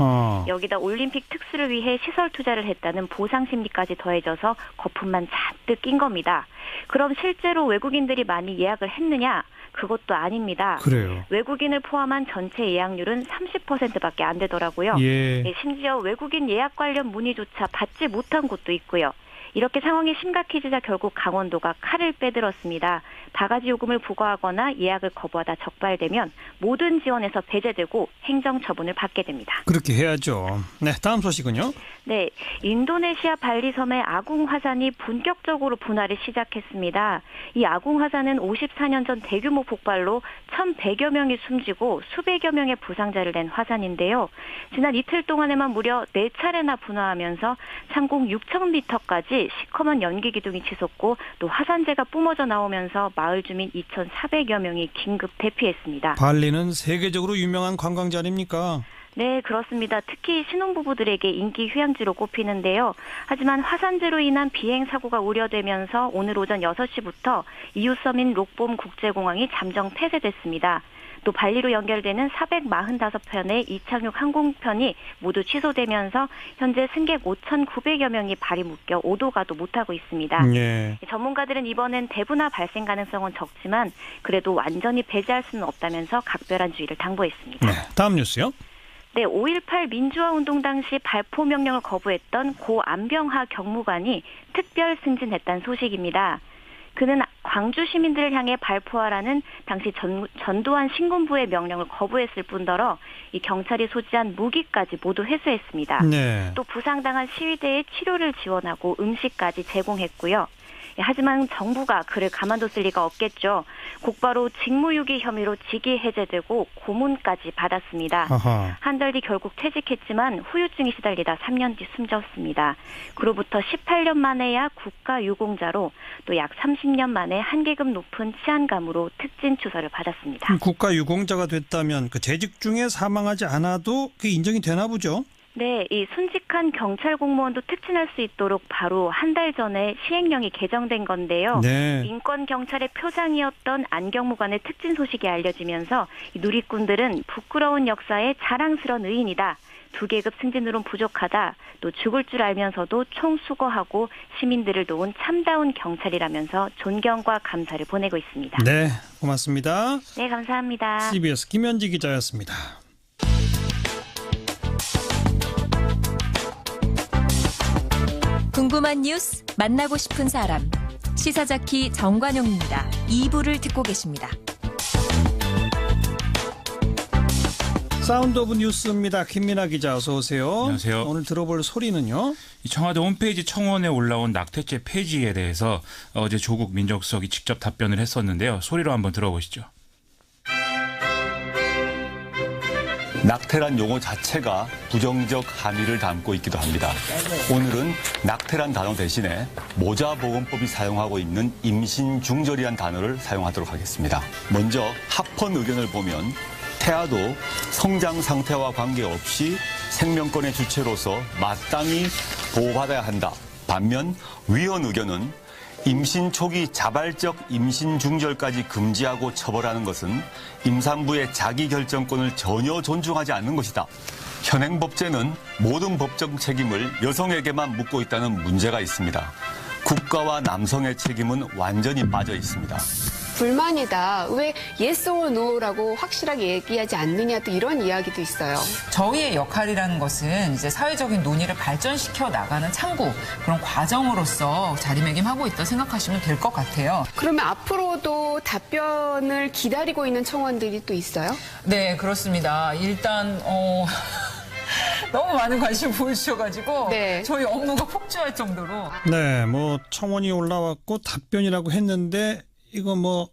여기다 올림픽 특수를 위해 시설 투자를 했다는 보상 심리까지 더해져서 거품만 잔뜩 낀 겁니다. 그럼 실제로 외국인들이 많이 예약을 했느냐? 그것도 아닙니다. 그래요. 외국인을 포함한 전체 예약률은 30%밖에 안 되더라고요. 예. 심지어 외국인 예약 관련 문의조차 받지 못한 곳도 있고요. 이렇게 상황이 심각해지자 결국 강원도가 칼을 빼들었습니다. 바가지 요금을 부과하거나 예약을 거부하다 적발되면 모든 지원에서 배제되고 행정처분을 받게 됩니다. 그렇게 해야죠. 네, 다음 소식은요? 네, 인도네시아 발리섬의 아궁 화산이 본격적으로 분화를 시작했습니다. 이 아궁 화산은 54년 전 대규모 폭발로 1,100여 명이 숨지고 수백여 명의 부상자를 낸 화산인데요. 지난 이틀 동안에만 무려 4차례나 분화하면서 상공 6,000m까지 시커먼 연기 기둥이 치솟고 또 화산재가 뿜어져 나오면서 마을 주민 2,400여 명이 긴급 대피했습니다. 발리는 세계적으로 유명한 관광지 아닙니까? 네, 그렇습니다. 특히 신혼부부들에게 인기 휴양지로 꼽히는데요. 하지만 화산재로 인한 비행 사고가 우려되면서 오늘 오전 6시부터 이웃섬인 록봄 국제공항이 잠정 폐쇄됐습니다. 또 발리로 연결되는 445편의 이착륙 항공편이 모두 취소되면서 현재 승객 5,900여 명이 발이 묶여 오도 가도 못하고 있습니다. 예. 전문가들은 이번엔 대분화 발생 가능성은 적지만 그래도 완전히 배제할 수는 없다면서 각별한 주의를 당부했습니다. 네, 다음 뉴스요. 네, 5.18 민주화운동 당시 발포 명령을 거부했던 고 안병하 경무관이 특별 승진했다는 소식입니다. 그는 광주 시민들을 향해 발포하라는 당시 전두환 신군부의 명령을 거부했을 뿐더러 이 경찰이 소지한 무기까지 모두 회수했습니다. 네. 또 부상당한 시위대의 치료를 지원하고 음식까지 제공했고요. 하지만 정부가 그를 가만뒀을 리가 없겠죠. 곧바로 직무유기 혐의로 직위 해제되고 고문까지 받았습니다. 한 달 뒤 결국 퇴직했지만 후유증이 시달리다 3년 뒤 숨졌습니다. 그로부터 18년 만에야 국가유공자로 또 약 30년 만에 한계급 높은 치안감으로 특진 추서를 받았습니다. 국가유공자가 됐다면 그 재직 중에 사망하지 않아도 그게 인정이 되나 보죠? 네, 이 순직한 경찰 공무원도 특진할 수 있도록 바로 한 달 전에 시행령이 개정된 건데요. 네. 인권 경찰의 표장이었던 안경무관의 특진 소식이 알려지면서 누리꾼들은 부끄러운 역사에 자랑스러운 의인이다. 2계급 승진으로는 부족하다. 또 죽을 줄 알면서도 총 수거하고 시민들을 도운 참다운 경찰이라면서 존경과 감사를 보내고 있습니다. 네, 고맙습니다. 네, 감사합니다. CBS 김현지 기자였습니다. 궁금한 뉴스, 만나고 싶은 사람. 시사자키 정관용입니다. 2부를 듣고 계십니다. 사운드 오브 뉴스입니다. 김민아 기자 어서 오세요. 안녕하세요. 오늘 들어볼 소리는요. 청와대 홈페이지 청원에 올라온 낙태죄 폐지에 대해서 어제 조국 민정수석이 직접 답변을 했었는데요. 소리로 한번 들어보시죠. 낙태란 용어 자체가 부정적 함의를 담고 있기도 합니다. 오늘은 낙태란 단어 대신에 모자보건법이 사용하고 있는 임신중절이란 단어를 사용하도록 하겠습니다. 먼저 합헌 의견을 보면 태아도 성장 상태와 관계없이 생명권의 주체로서 마땅히 보호받아야 한다. 반면 위헌 의견은 임신 초기 자발적 임신 중절까지 금지하고 처벌하는 것은 임산부의 자기결정권을 전혀 존중하지 않는 것이다. 현행 법제는 모든 법적 책임을 여성에게만 묻고 있다는 문제가 있습니다. 국가와 남성의 책임은 완전히 빠져 있습니다. 불만이다. 왜 yes or no라고 확실하게 얘기하지 않느냐 또 이런 이야기도 있어요. 저희의 역할이라는 것은 이제 사회적인 논의를 발전시켜 나가는 창구 그런 과정으로서 자리매김하고 있다 생각하시면 될 것 같아요. 그러면 앞으로도 답변을 기다리고 있는 청원들이 또 있어요? 네, 그렇습니다. 일단 너무 많은 관심 보여주셔가지고 네. 저희 업무가 폭주할 정도로. 네, 뭐 청원이 올라왔고 답변이라고 했는데 이거 뭐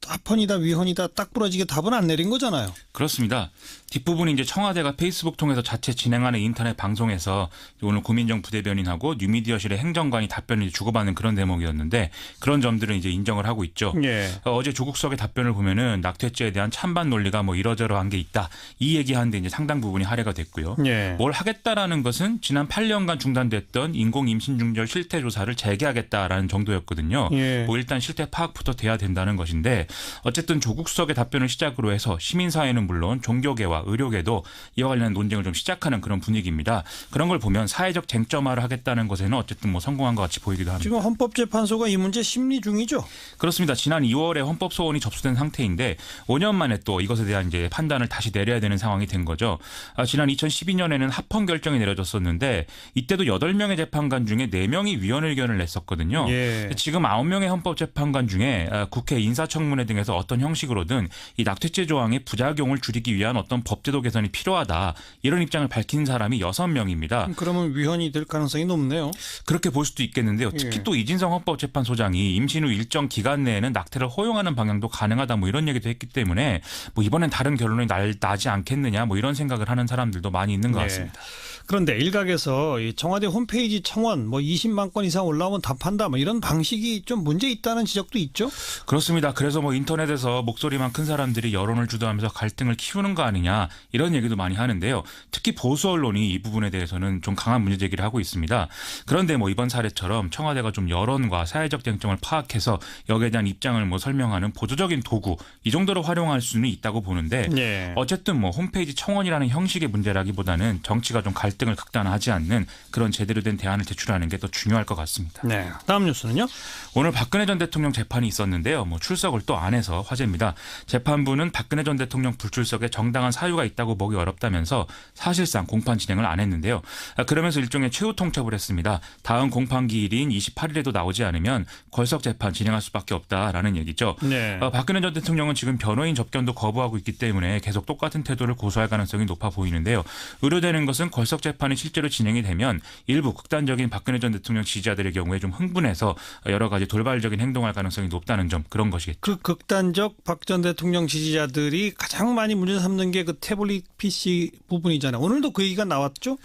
합헌이다 위헌이다 딱 부러지게 답은 안 내린 거잖아요. 그렇습니다. 뒷부분이 이제 청와대가 페이스북 통해서 자체 진행하는 인터넷 방송에서 오늘 고민정 부대변인하고 뉴미디어실의 행정관이 답변을 주고받는 그런 대목이었는데 그런 점들은 이제 인정을 하고 있죠. 예. 어제 조국석의 답변을 보면은 낙태죄에 대한 찬반 논리가 뭐 이러저러한 게 있다. 이 얘기하는데 이제 상당 부분이 할애가 됐고요. 예. 뭘 하겠다라는 것은 지난 8년간 중단됐던 인공 임신 중절 실태 조사를 재개하겠다라는 정도였거든요. 예. 뭐 일단 실태 파악부터 돼야 된다는 것인데 어쨌든 조국석의 답변을 시작으로 해서 시민사회는 물론 종교계와 의료계도 이와 관련한 논쟁을 좀 시작하는 그런 분위기입니다. 그런 걸 보면 사회적 쟁점화를 하겠다는 것에는 어쨌든 뭐 성공한 것 같이 보이기도 합니다. 지금 헌법재판소가 이 문제 심리 중이죠? 그렇습니다. 지난 2월에 헌법소원이 접수된 상태인데 5년 만에 또 이것에 대한 이제 판단을 다시 내려야 되는 상황이 된 거죠. 지난 2012년에는 합헌 결정이 내려졌었는데 이때도 8명의 재판관 중에 4명이 위헌 의견을 냈었거든요. 예. 지금 9명의 헌법재판관 중에 국회 인사청문회 등에서 어떤 형식으로든 이 낙태죄 조항의 부작용을 줄이기 위한 어떤 법제도 개선이 필요하다. 이런 입장을 밝힌 사람이 6명입니다. 그러면 위헌이 될 가능성이 높네요. 그렇게 볼 수도 있겠는데요. 특히 또 이진성 헌법재판소장이 임신 후 일정 기간 내에는 낙태를 허용하는 방향도 가능하다 뭐 이런 얘기도 했기 때문에 뭐 이번엔 다른 결론이 나지 않겠느냐 뭐 이런 생각을 하는 사람들도 많이 있는 것 같습니다. 그런데 일각에서 이 청와대 홈페이지 청원 뭐 20만 건 이상 올라오면 답한다 뭐 이런 방식이 좀 문제 있다는 지적도 있죠? 그렇습니다. 그래서 뭐 인터넷에서 목소리만 큰 사람들이 여론을 주도하면서 갈등을 키우는 거 아니냐 이런 얘기도 많이 하는데요. 특히 보수 언론이 이 부분에 대해서는 좀 강한 문제 제기를 하고 있습니다. 그런데 이번 사례처럼 청와대가 좀 여론과 사회적 쟁점을 파악해서 여기에 대한 입장을 설명하는 보조적인 도구 이 정도로 활용할 수는 있다고 보는데 네. 어쨌든 홈페이지 청원이라는 형식의 문제라기보다는 정치가 좀 갈등을 극단화하지 않는 그런 제대로 된 대안을 제출하는 게 더 중요할 것 같습니다. 네. 다음 뉴스는요? 오늘 박근혜 전 대통령 재판이 있었는데요. 출석을 또 안 해서 화제입니다. 재판부는 박근혜 전 대통령 불출석에 정당한 사유가 있다고 보기 어렵다면서 사실상 공판 진행을 안 했는데요. 그러면서 일종의 최후 통첩을 했습니다. 다음 공판 기일인 28일에도 나오지 않으면 걸석 재판 진행할 수밖에 없다라는 얘기죠. 네. 박근혜 전 대통령은 지금 변호인 접견도 거부하고 있기 때문에 계속 똑같은 태도를 고수할 가능성이 높아 보이는데요. 우려되는 것은 걸석 재판이 실제로 진행이 되면 일부 극단적인 박근혜 전 대통령 지지자들의 경우에 좀 흥분해서 여러 가지 돌발적인 행동할 가능성이 높다는 점 그런 것이겠죠. 그 극단적 박 전 대통령 지지자들이 가장 많이 문제 삼는 게 그 태블릿 PC 부분이잖아요. 오늘도 그 얘기가 나왔죠?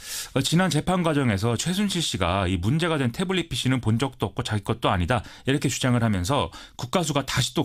지난 재판 과정에서 최순실 씨가 이 문제가 된 태블릿 PC는 본 적도 없고 자기 것도 아니다 이렇게 주장을 하면서 국가수가 다시 또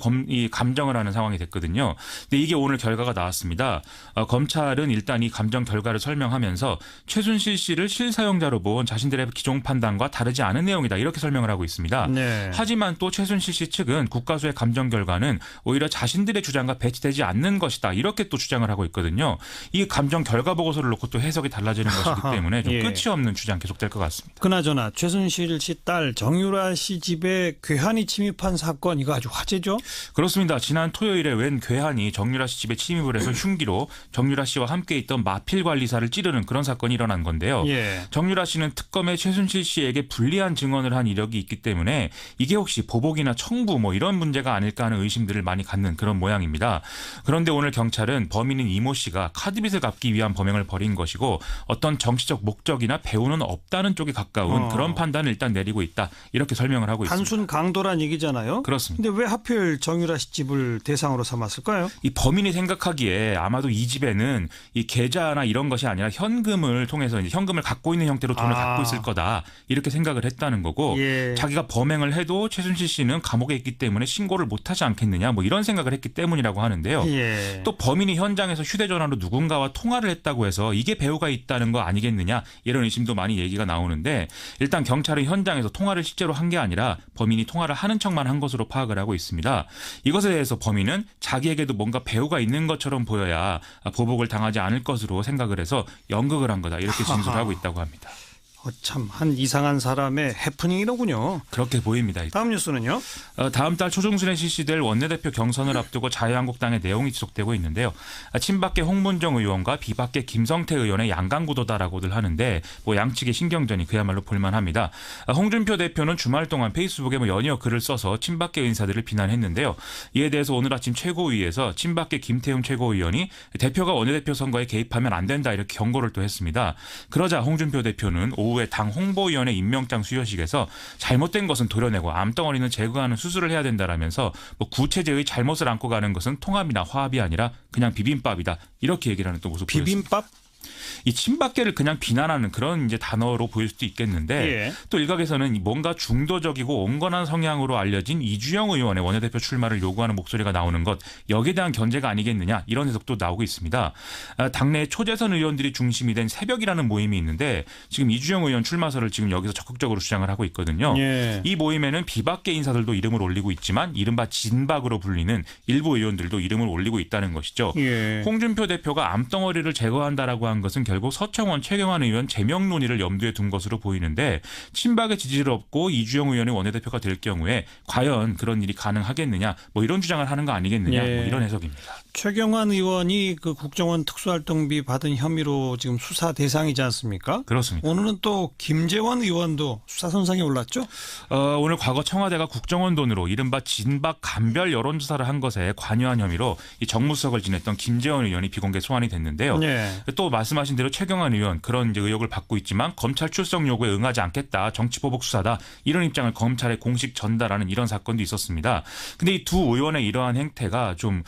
감정을 하는 상황이 됐거든요. 근데 이게 오늘 결과가 나왔습니다. 검찰은 일단 이 감정 결과를 설명하면서 최순실 씨를 실사용자로 본 자신들의 기존 판단과 다르지 않은 내용이다 이렇게 설명을 하고 있습니다. 네. 하지만 또 최순실 씨 측은 국가수의 감정 결과는 오히려 자신들의 주장과 배치되지 않는 것이다 이렇게 또 주장을 하고 있거든요. 이 감정 결과 보고서를 놓고 또 해석이 달라지는 것이기 때문에 좀 끝이 없는 주장 계속될 것 같습니다. 그나저나 최순실 씨 딸 정유라 씨 집에 괴한이 침입한 사건 이거 아주 화제죠? 그렇습니다. 지난 토요일에 웬 괴한이 정유라 씨 집에 침입을 해서 흉기로 정유라 씨와 함께 있던 마필 관리사를 찌르는 그런 사건이 일어난 건데요. 예. 정유라 씨는 특검에 최순실 씨에게 불리한 증언을 한 이력이 있기 때문에 이게 혹시 보복이나 청부 이런 문제가 아닐까 하는 의심들을 많이 갖는 그런 모양입니다. 그런데 오늘 경찰은 범인인 이모 씨가 카드빚을 갚기 위한 범행을 벌인 것이고 어떤 정치적 목적이나 배후는 없다는 쪽에 가까운 그런 판단을 일단 내리고 있다. 이렇게 설명을 하고 있습니다. 단순 강도란 얘기잖아요. 그렇습니다. 근데 왜 하필 정유라 씨 집을 대상으로 삼았을까요? 이 범인이 생각하기에 아마도 이 집에는 이 계좌나 이런 것이 아니라 현금을 통해서 이제 현금을 갖고 있는 형태로 돈을 갖고 있을 거다. 이렇게 생각을 했다는 거고 예. 자기가 범행을 해도 최순실 씨는 감옥에 있기 때문에 신고를 못하지 않겠느냐 이런 생각을 했기 때문이라고 하는데요. 예. 또 범인이 현장에서 휴대전화로 누군가와 통화를 했다고 해서 이게 배후가 있다는 거 아니겠느냐 이런 의심도 많이 얘기가 나오는데 일단 경찰은 현장에서 통화를 실제로 한 게 아니라 범인이 통화를 하는 척만 한 것으로 파악을 하고 있습니다. 이것에 대해서 범인은 자기에게도 뭔가 배후가 있는 것처럼 보여야 보복을 당하지 않을 것으로 생각을 해서 연극을 한 거다 이렇게 진술을 하고 있다고 합니다. 참 한 이상한 사람의 해프닝이로군요. 그렇게 보입니다. 다음 뉴스는요? 다음 달 초중순에 실시될 원내대표 경선을 앞두고 자유한국당의 내용이 지속되고 있는데요. 친박계 홍문정 의원과 비박계 김성태 의원의 양강구도다라고들 하는데 양측의 신경전이 그야말로 볼만합니다. 홍준표 대표는 주말 동안 페이스북에 연이어 글을 써서 친박계 인사들을 비난했는데요. 이에 대해서 오늘 아침 최고위에서 친박계 김태웅 최고위원이 대표가 원내대표 선거에 개입하면 안 된다 이렇게 경고를 또 했습니다. 그러자 홍준표 대표는 오후에 당 홍보위원회 임명장 수여식에서 잘못된 것은 도려내고 암덩어리는 제거하는 수술을 해야 된다라면서 구체제의 잘못을 안고 가는 것은 통합이나 화합이 아니라 그냥 비빔밥이다 이렇게 얘기를 하는 또 모습 보였습니다. 비빔밥? 이 친박계를 그냥 비난하는 그런 이제 단어로 보일 수도 있겠는데 예. 또 일각에서는 뭔가 중도적이고 온건한 성향으로 알려진 이주영 의원의 원내대표 출마를 요구하는 목소리가 나오는 것 여기에 대한 견제가 아니겠느냐 이런 해석도 나오고 있습니다. 당내 초재선 의원들이 중심이 된 새벽이라는 모임이 있는데 지금 이주영 의원 출마설을 지금 여기서 적극적으로 주장을 하고 있거든요. 예. 이 모임에는 비박계 인사들도 이름을 올리고 있지만 이른바 진박으로 불리는 일부 의원들도 이름을 올리고 있다는 것이죠. 예. 홍준표 대표가 암덩어리를 제거한다라고 한 것은 결국 서청원, 최경환 의원 제명 논의를 염두에 둔 것으로 보이는데 친박의 지지를 얻고 이주영 의원이 원내대표가 될 경우에 과연 그런 일이 가능하겠느냐 이런 주장을 하는 거 아니겠느냐 이런 해석입니다. 최경환 의원이 그 국정원 특수활동비 받은 혐의로 지금 수사 대상이지 않습니까? 그렇습니다. 오늘은 또 김재원 의원도 수사 선상에 올랐죠? 오늘 과거 청와대가 국정원 돈으로 이른바 진박 간별 여론조사를 한 것에 관여한 혐의로 이 정무수석을 지냈던 김재원 의원이 비공개 소환이 됐는데요. 또 말씀하신 대로 최경환 의원 그런 이제 의혹을 받고 있지만 검찰 출석 요구에 응하지 않겠다. 정치보복 수사다. 이런 입장을 검찰에 공식 전달하는 이런 사건도 있었습니다. 근데 이 두 의원의 이러한 행태가 좀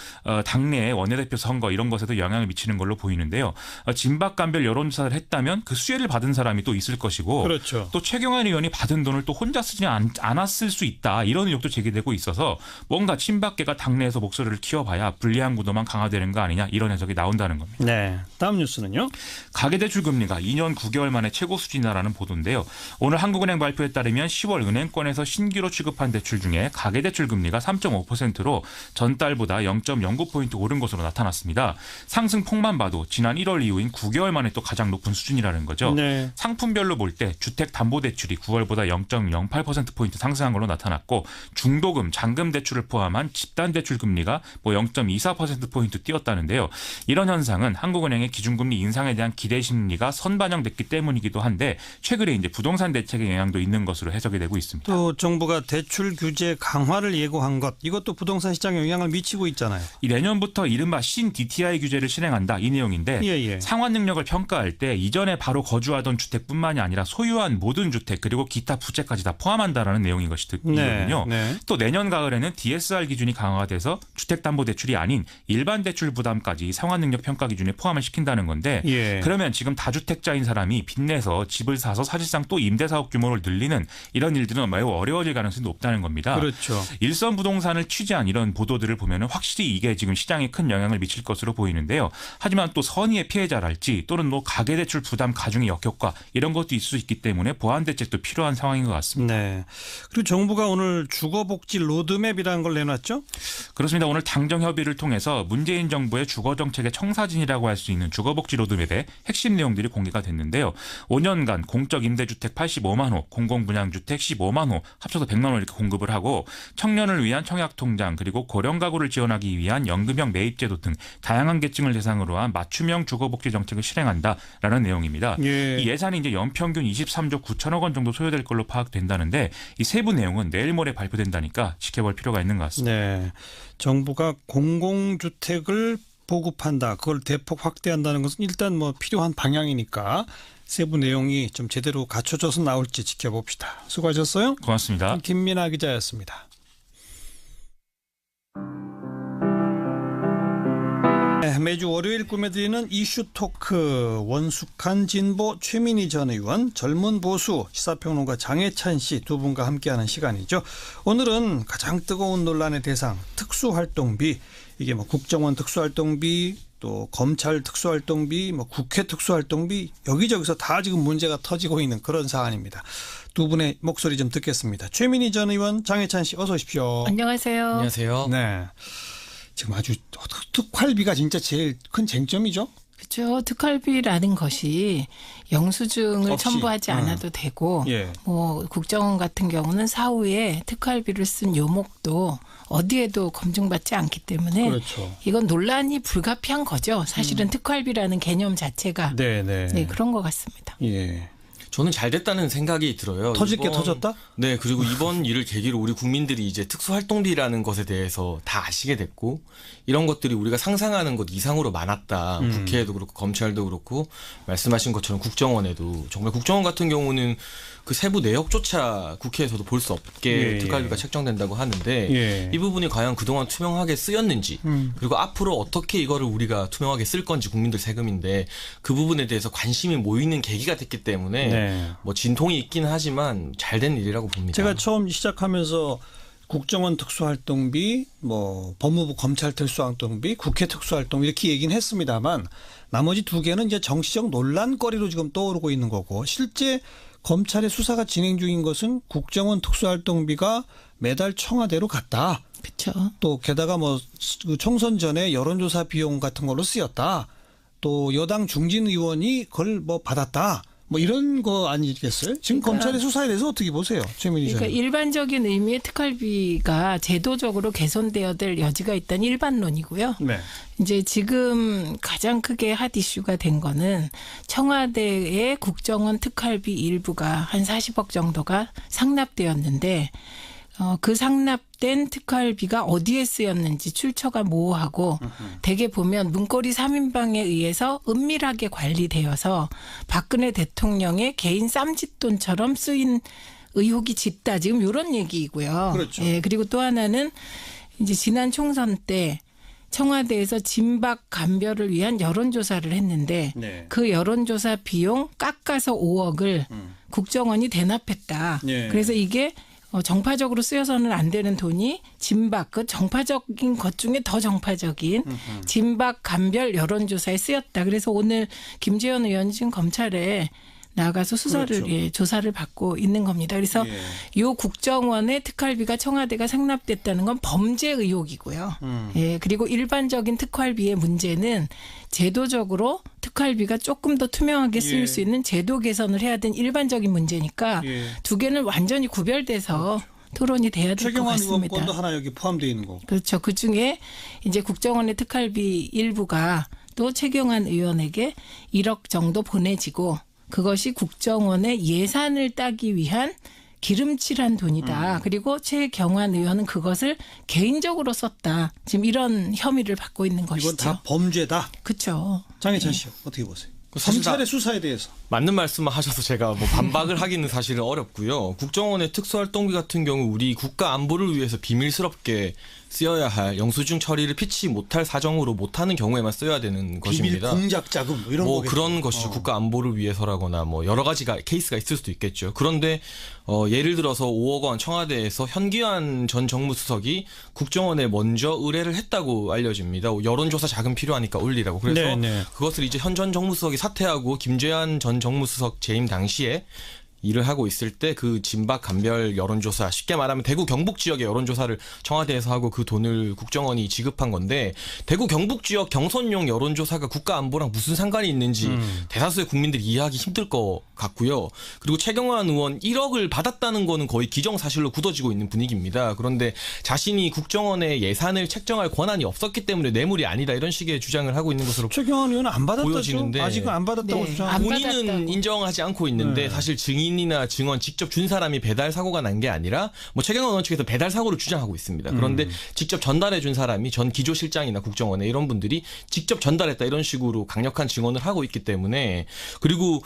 당내 원내대표 선거 이런 것에도 영향을 미치는 걸로 보이는데요. 진박간별 여론조사를 했다면 그 수혜를 받은 사람이 또 있을 것이고 그렇죠. 또 최경환 의원이 받은 돈을 또 혼자 쓰지 않았을 수 있다. 이런 의혹도 제기되고 있어서 뭔가 친박계가 당내에서 목소리를 키워봐야 불리한 구도만 강화되는 거 아니냐 이런 해석이 나온다는 겁니다. 네. 다음 뉴스는요. 가계대출 금리가 2년 9개월 만에 최고 수준이라는 보도인데요. 오늘 한국은행 발표에 따르면 10월 은행권에서 신규로 취급한 대출 중에 가계대출 금리가 3.5%로 전달보다 0.09포인트 오른 것으로 나타났습니다. 상승폭만 봐도 지난 1월 이후인 9개월 만에 또 가장 높은 수준이라는 거죠. 네. 상품별로 볼 때 주택담보대출이 9월보다 0.08%포인트 상승한 걸로 나타났고 중도금, 잔금 대출을 포함한 집단대출 금리가 0.24%포인트 뛰었다는데요. 이런 현상은 한국은행의 기준금리 인상에 대한 기대 심리가 선반영됐기 때문이기도 한데 최근에 이제 부동산 대책의 영향도 있는 것으로 해석이 되고 있습니다. 또 정부가 대출 규제 강화를 예고한 것 이것도 부동산 시장에 영향을 미치고 있잖아요. 이 내년부터 이른바 신 DTI 규제를 실행한다 이 내용인데 상환 능력을 평가할 때 이전에 바로 거주하던 주택뿐만이 아니라 소유한 모든 주택 그리고 기타 부채까지 다 포함한다라는 내용인 것이거든요. 또 내년 가을에는 DSR 기준이 강화가 돼서 주택담보대출이 아닌 일반 대출 부담까지 상환 능력 평가 기준에 포함을 시킨다는 건데 그러면 지금 다주택자인 사람이 빚내서 집을 사서 사실상 또 임대사업 규모를 늘리는 이런 일들은 매우 어려워질 가능성이 높다는 겁니다. 그렇죠. 일선 부동산을 취재한 이런 보도들을 보면 확실히 이게 지금 시장에 큰 영향을 미칠 것으로 보이는데요. 하지만 또 선의의 피해자랄지 또는 뭐 가계대출 부담 가중의 역효과 이런 것도 있을 수 있기 때문에 보완 대책도 필요한 상황인 것 같습니다. 네. 그리고 정부가 오늘 주거복지 로드맵이라는 걸 내놨죠? 그렇습니다. 오늘 당정 협의를 통해서 문재인 정부의 주거정책의 청사진이라고 할 수 있는 주거복지 로드맵의 핵심 내용들이 공개가 됐는데요. 5년간 공적 임대주택 85만 호, 공공분양주택 15만 호, 합쳐서 100만 호 이렇게 공급을 하고 청년을 위한 청약통장 그리고 고령가구를 지원하기 위한 연금형 매입제도 등 다양한 계층을 대상으로 한 맞춤형 주거복지 정책을 실행한다라는 내용입니다. 이 예산이 이제 연평균 23조 9천억 원 정도 소요될 걸로 파악된다는데 이 세부 내용은 내일 모레 발표된다니까 지켜볼 필요가 있는 것 같습니다. 네, 정부가 공공주택을 보급한다. 그걸 대폭 확대한다는 것은 일단 뭐 필요한 방향이니까 세부 내용이 좀 제대로 갖춰져서 나올지 지켜봅시다. 수고하셨어요. 고맙습니다. 김민아 기자였습니다. 네, 매주 월요일 꾸며드리는 이슈 토크 원숙한 진보 최민희 전 의원 젊은 보수 시사평론가 장혜찬 씨 두 분과 함께하는 시간이죠. 오늘은 가장 뜨거운 논란의 대상 특수활동비 이게 뭐 국정원 특수활동비 또 검찰 특수활동비 뭐 국회 특수활동비 여기저기서 다 지금 문제가 터지고 있는 그런 사안입니다. 두 분의 목소리 좀 듣겠습니다. 최민희 전 의원 장혜찬 씨 어서 오십시오. 안녕하세요. 안녕하세요. 네. 지금 아주 특활비가 진짜 제일 큰 쟁점이죠? 그렇죠. 특활비라는 것이 영수증을 없이. 첨부하지 않아도 되고 뭐 국정원 같은 경우는 사후에 특활비를 쓴 요목도 어디에도 검증받지 않기 때문에 그렇죠. 이건 논란이 불가피한 거죠. 사실은 특활비라는 개념 자체가 네, 그런 것 같습니다. 예. 저는 잘 됐다는 생각이 들어요. 터질 게 터졌다? 네, 그리고 이번 일을 계기로 우리 국민들이 이제 특수활동비라는 것에 대해서 다 아시게 됐고 이런 것들이 우리가 상상하는 것 이상으로 많았다. 국회에도 그렇고 검찰도 그렇고 말씀하신 것처럼 국정원에도 정말 국정원 같은 경우는 그 세부 내역조차 국회에서도 볼 수 없게 특활비가 책정된다고 하는데 이 부분이 과연 그동안 투명하게 쓰였는지 그리고 앞으로 어떻게 이거를 우리가 투명하게 쓸 건지 국민들 세금인데 그 부분에 대해서 관심이 모이는 계기가 됐기 때문에 뭐 진통이 있긴 하지만 잘된 일이라고 봅니다. 제가 처음 시작하면서 국정원 특수활동비, 뭐 법무부 검찰 특수활동비, 국회 특수활동비 이렇게 얘기는 했습니다만 나머지 두 개는 이제 정치적 논란거리로 지금 떠오르고 있는 거고 실제 검찰의 수사가 진행 중인 것은 국정원 특수활동비가 매달 청와대로 갔다. 그렇죠. 또 게다가 뭐 총선 전에 여론조사 비용 같은 걸로 쓰였다. 또 여당 중진 의원이 그걸 뭐 받았다. 뭐 이런 거 아니겠어요? 지금 그러니까, 검찰의 수사에 대해서 어떻게 보세요? 최민희 전. 그러니까 일반적인 의미의 특활비가 제도적으로 개선되어야 될 여지가 있다는 일반론이고요. 네. 이제 지금 가장 크게 핫 이슈가 된 거는 청와대의 국정원 특활비 일부가 한 40억 정도가 상납되었는데 그 상납된 특활비가 어디에 쓰였는지 출처가 모호하고 대개 보면 문고리 3인방에 의해서 은밀하게 관리되어서 박근혜 대통령의 개인 쌈짓돈처럼 쓰인 의혹이 짙다. 지금 이런 얘기이고요. 그렇죠. 예, 그리고 또 하나는 이제 지난 총선 때 청와대에서 진박 감별을 위한 여론조사를 했는데 네. 그 여론조사 비용 깎아서 5억을 국정원이 대납했다. 네. 그래서 이게 정파적으로 쓰여서는 안 되는 돈이 진박, 그 정파적인 것 중에 더 정파적인 진박 감별 여론조사에 쓰였다. 그래서 오늘 김재현 의원이 지금 검찰에 나가서 수사를 그렇죠. 예, 조사를 받고 있는 겁니다. 그래서 이 국정원의 특활비가 청와대가 상납됐다는 건 범죄 의혹이고요. 예, 그리고 일반적인 특활비의 문제는 제도적으로 특활비가 조금 더 투명하게 쓰일 수 있는 제도 개선을 해야 되는 일반적인 문제니까 두 개는 완전히 구별돼서 토론이 돼야 될 것 같습니다. 최경환 의원권도 하나 여기 포함되어 있는 거고. 그렇죠. 그중에 이제 국정원의 특활비 일부가 또 최경환 의원에게 1억 정도 보내지고 그것이 국정원의 예산을 따기 위한 기름칠한 돈이다. 그리고 최경환 의원은 그것을 개인적으로 썼다. 지금 이런 혐의를 받고 있는 것이죠. 이건 다 범죄다. 그렇죠. 장혜찬 씨 어떻게 보세요? 검찰의 수사에 대해서. 맞는 말씀만 하셔서 제가 뭐 반박을 하기는 사실은 어렵고요. 국정원의 특수활동비 같은 경우 우리 국가 안보를 위해서 비밀스럽게 쓰여야 할 영수증 처리를 피치 못할 사정으로 못하는 경우에만 써야 되는 것입니다. 비밀 공작 자금 이런 뭐 거겠죠. 그런 것이죠. 국가 안보를 위해서라거나 뭐 여러 가지가 케이스가 있을 수도 있겠죠. 그런데 예를 들어서 5억 원 청와대에서 현기환 전 정무수석이 국정원에 먼저 의뢰를 했다고 알려집니다. 여론조사 자금 필요하니까 올리라고. 그래서 그것을 이제 현 전 정무수석이 사퇴하고 김재환 전 정무수석 재임 당시에 일을 하고 있을 때 그 진박 감별 여론조사, 쉽게 말하면 대구 경북 지역의 여론조사를 청와대에서 하고 그 돈을 국정원이 지급한 건데, 대구 경북 지역 경선용 여론조사가 국가안보랑 무슨 상관이 있는지 대다수의 국민들이 이해하기 힘들 것 같고요. 그리고 최경환 의원 1억을 받았다는 거는 거의 기정사실로 굳어지고 있는 분위기입니다. 그런데 자신이 국정원의 예산을 책정할 권한이 없었기 때문에 뇌물이 아니다 이런 식의 주장을 하고 있는 것으로 최경환 의원은 안 받았다죠. 보여지는데 아직은 안 받았다고 주장하고 본인은 인정하지 않고 있는데 사실 증인이나 증언 직접 준 사람이 배달 사고가 난 게 아니라 뭐 최경환 의원 측에서 배달 사고를 주장하고 있습니다. 그런데 직접 전달해 준 사람이 전 기조실장이나 국정원에 이런 분들이 직접 전달했다 이런 식으로 강력한 증언을 하고 있기 때문에, 그리고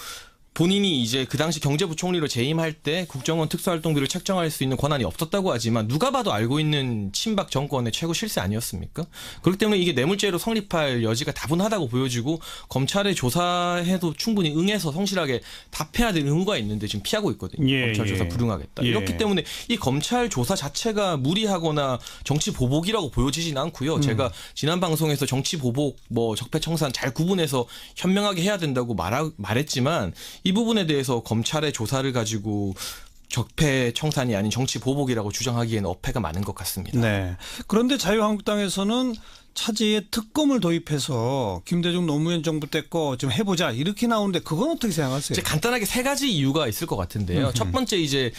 본인이 이제 그 당시 경제부총리로 재임할 때 국정원 특수활동비를 책정할 수 있는 권한이 없었다고 하지만 누가 봐도 알고 있는 친박 정권의 최고 실세 아니었습니까? 그렇기 때문에 이게 뇌물죄로 성립할 여지가 다분하다고 보여지고 검찰의 조사에도 충분히 응해서 성실하게 답해야 될 의무가 있는데 지금 피하고 있거든요. 검찰 조사 불응하겠다. 이렇기 때문에 이 검찰 조사 자체가 무리하거나 정치 보복이라고 보여지진 않고요. 제가 지난 방송에서 정치 보복, 뭐 적폐청산 잘 구분해서 현명하게 해야 된다고 말했지만 이 부분에 대해서 검찰의 조사를 가지고 적폐 청산이 아닌 정치 보복이라고 주장하기에는 어폐가 많은 것 같습니다. 네. 그런데 자유한국당에서는 차제에 특검을 도입해서 김대중 노무현 정부 때 거 좀 해보자 이렇게 나오는데 그건 어떻게 생각하세요? 이제 간단하게 세 가지 이유가 있을 것 같은데요. 첫 번째 이제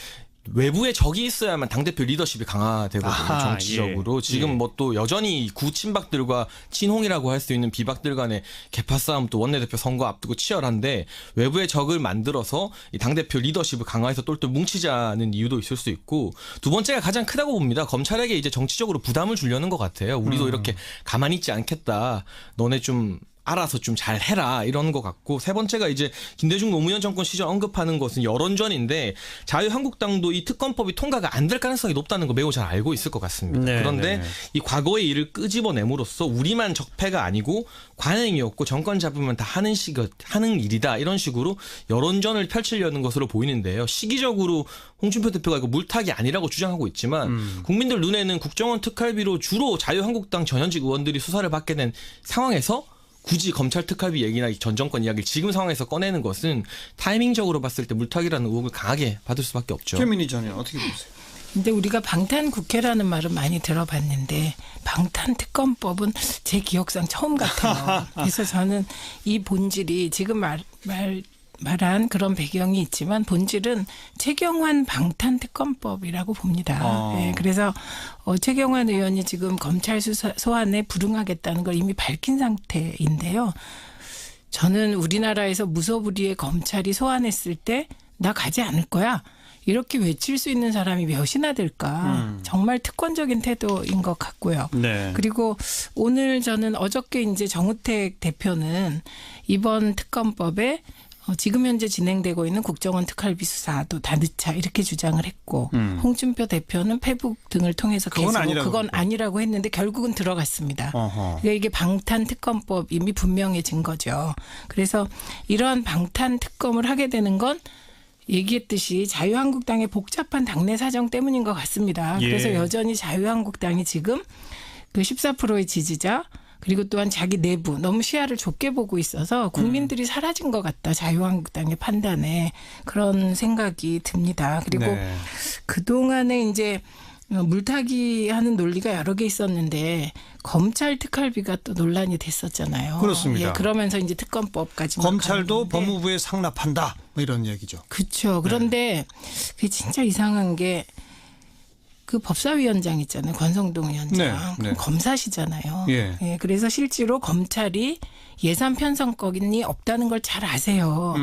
외부에 적이 있어야만 당대표 리더십이 강화되거든요. 정치적으로. 지금 뭐 또 여전히 구친박들과 친홍이라고 할 수 있는 비박들 간의 개파 싸움, 또 원내대표 선거 앞두고 치열한데 외부의 적을 만들어서 이 당대표 리더십을 강화해서 똘똘 뭉치자는 이유도 있을 수 있고, 두 번째가 가장 크다고 봅니다. 검찰에게 이제 정치적으로 부담을 주려는 것 같아요. 우리도 이렇게 가만히 있지 않겠다. 너네 좀 알아서 좀 잘 해라 이런 것 같고, 세 번째가 이제 김대중 노무현 정권 시절 언급하는 것은 여론전인데 자유한국당도 이 특검법이 통과가 안 될 가능성이 높다는 거 매우 잘 알고 있을 것 같습니다. 그런데 이 과거의 일을 끄집어내므로써 우리만 적폐가 아니고 관행이었고 정권 잡으면 다 하는 일이다 이런 식으로 여론전을 펼치려는 것으로 보이는데요. 시기적으로 홍준표 대표가 이거 물타기 아니라고 주장하고 있지만 국민들 눈에는 국정원 특활비로 주로 자유한국당 전현직 의원들이 수사를 받게 된 상황에서 굳이 검찰 특활비 얘기나 전 정권 이야기를 지금 상황에서 꺼내는 것은 타이밍적으로 봤을 때 물타기라는 의혹을 강하게 받을 수밖에 없죠. 최민희 전 의원 어떻게 보세요? 근데 우리가 방탄국회라는 말은 많이 들어봤는데 방탄특검법은 제 기억상 처음 같아요. 그래서 저는 이 본질이 지금 말한 그런 배경이 있지만 본질은 최경환 방탄특검법이라고 봅니다. 네, 그래서 최경환 의원이 지금 검찰 소환에 불응하겠다는 걸 이미 밝힌 상태인데요. 저는 우리나라에서 무소불위의 검찰이 소환했을 때 나 가지 않을 거야. 이렇게 외칠 수 있는 사람이 몇이나 될까. 정말 특권적인 태도인 것 같고요. 네. 그리고 오늘 저는 어저께 이제 정우택 대표는 이번 특검법에 지금 현재 진행되고 있는 국정원 특활비 수사도 다 늦차 이렇게 주장을 했고 홍준표 대표는 페북 등을 통해서 계속 그건 아니라고 했는데 결국은 들어갔습니다. 그러니까 이게 방탄 특검법임이 분명해진 거죠. 그래서 이러한 방탄 특검을 하게 되는 건 얘기했듯이 자유한국당의 복잡한 당내 사정 때문인 것 같습니다. 그래서 여전히 자유한국당이 지금 그 14%의 지지자 그리고 또한 자기 내부 너무 시야를 좁게 보고 있어서 국민들이 사라진 것 같다. 자유한국당의 판단에 그런 생각이 듭니다. 그리고 그동안에 이제 물타기 하는 논리가 여러 개 있었는데 검찰 특활비가 또 논란이 됐었잖아요. 그렇습니다. 그러면서 이제 특검법까지 검찰도 법무부에 상납한다. 뭐 이런 얘기죠. 그렇죠. 그런데 그게 진짜 이상한 게 그 법사위원장 있잖아요. 권성동 위원장. 검사시잖아요. 그래서 실제로 검찰이 예산 편성권이 없다는 걸 잘 아세요.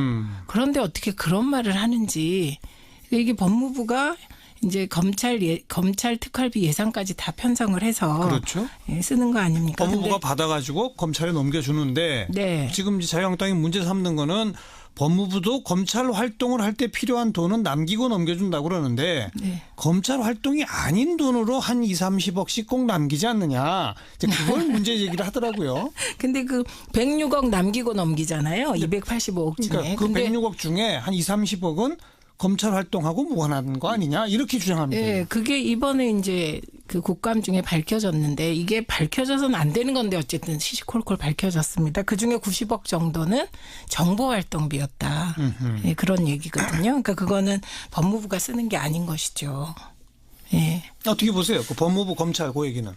그런데 어떻게 그런 말을 하는지. 이게 법무부가 이제 검찰 특활비 예산까지 다 편성을 해서 그렇죠. 쓰는 거 아닙니까? 법무부가 받아가지고 검찰에 넘겨주는데 지금 자유한국당이 문제 삼는 거는 법무부도 검찰 활동을 할 때 필요한 돈은 남기고 넘겨준다고 그러는데 검찰 활동이 아닌 돈으로 한 2~30억씩 꼭 남기지 않느냐. 이제 그걸 문제 제기를 하더라고요. 근데 그 106억 남기고 넘기잖아요. 285억 중에. 그러니까 그 106억 중에 한 2~30억은 검찰 활동하고 무관한 거 아니냐 이렇게 주장합니다. 네, 그게 이번에 이제 그 국감 중에 밝혀졌는데 이게 밝혀져서는 안 되는 건데 어쨌든 시시콜콜 밝혀졌습니다. 그 중에 90억 정도는 정보활동비였다. 네, 그런 얘기거든요. 그러니까 그거는 법무부가 쓰는 게 아닌 것이죠. 네. 어떻게 보세요? 그 법무부 검찰 그 얘기는.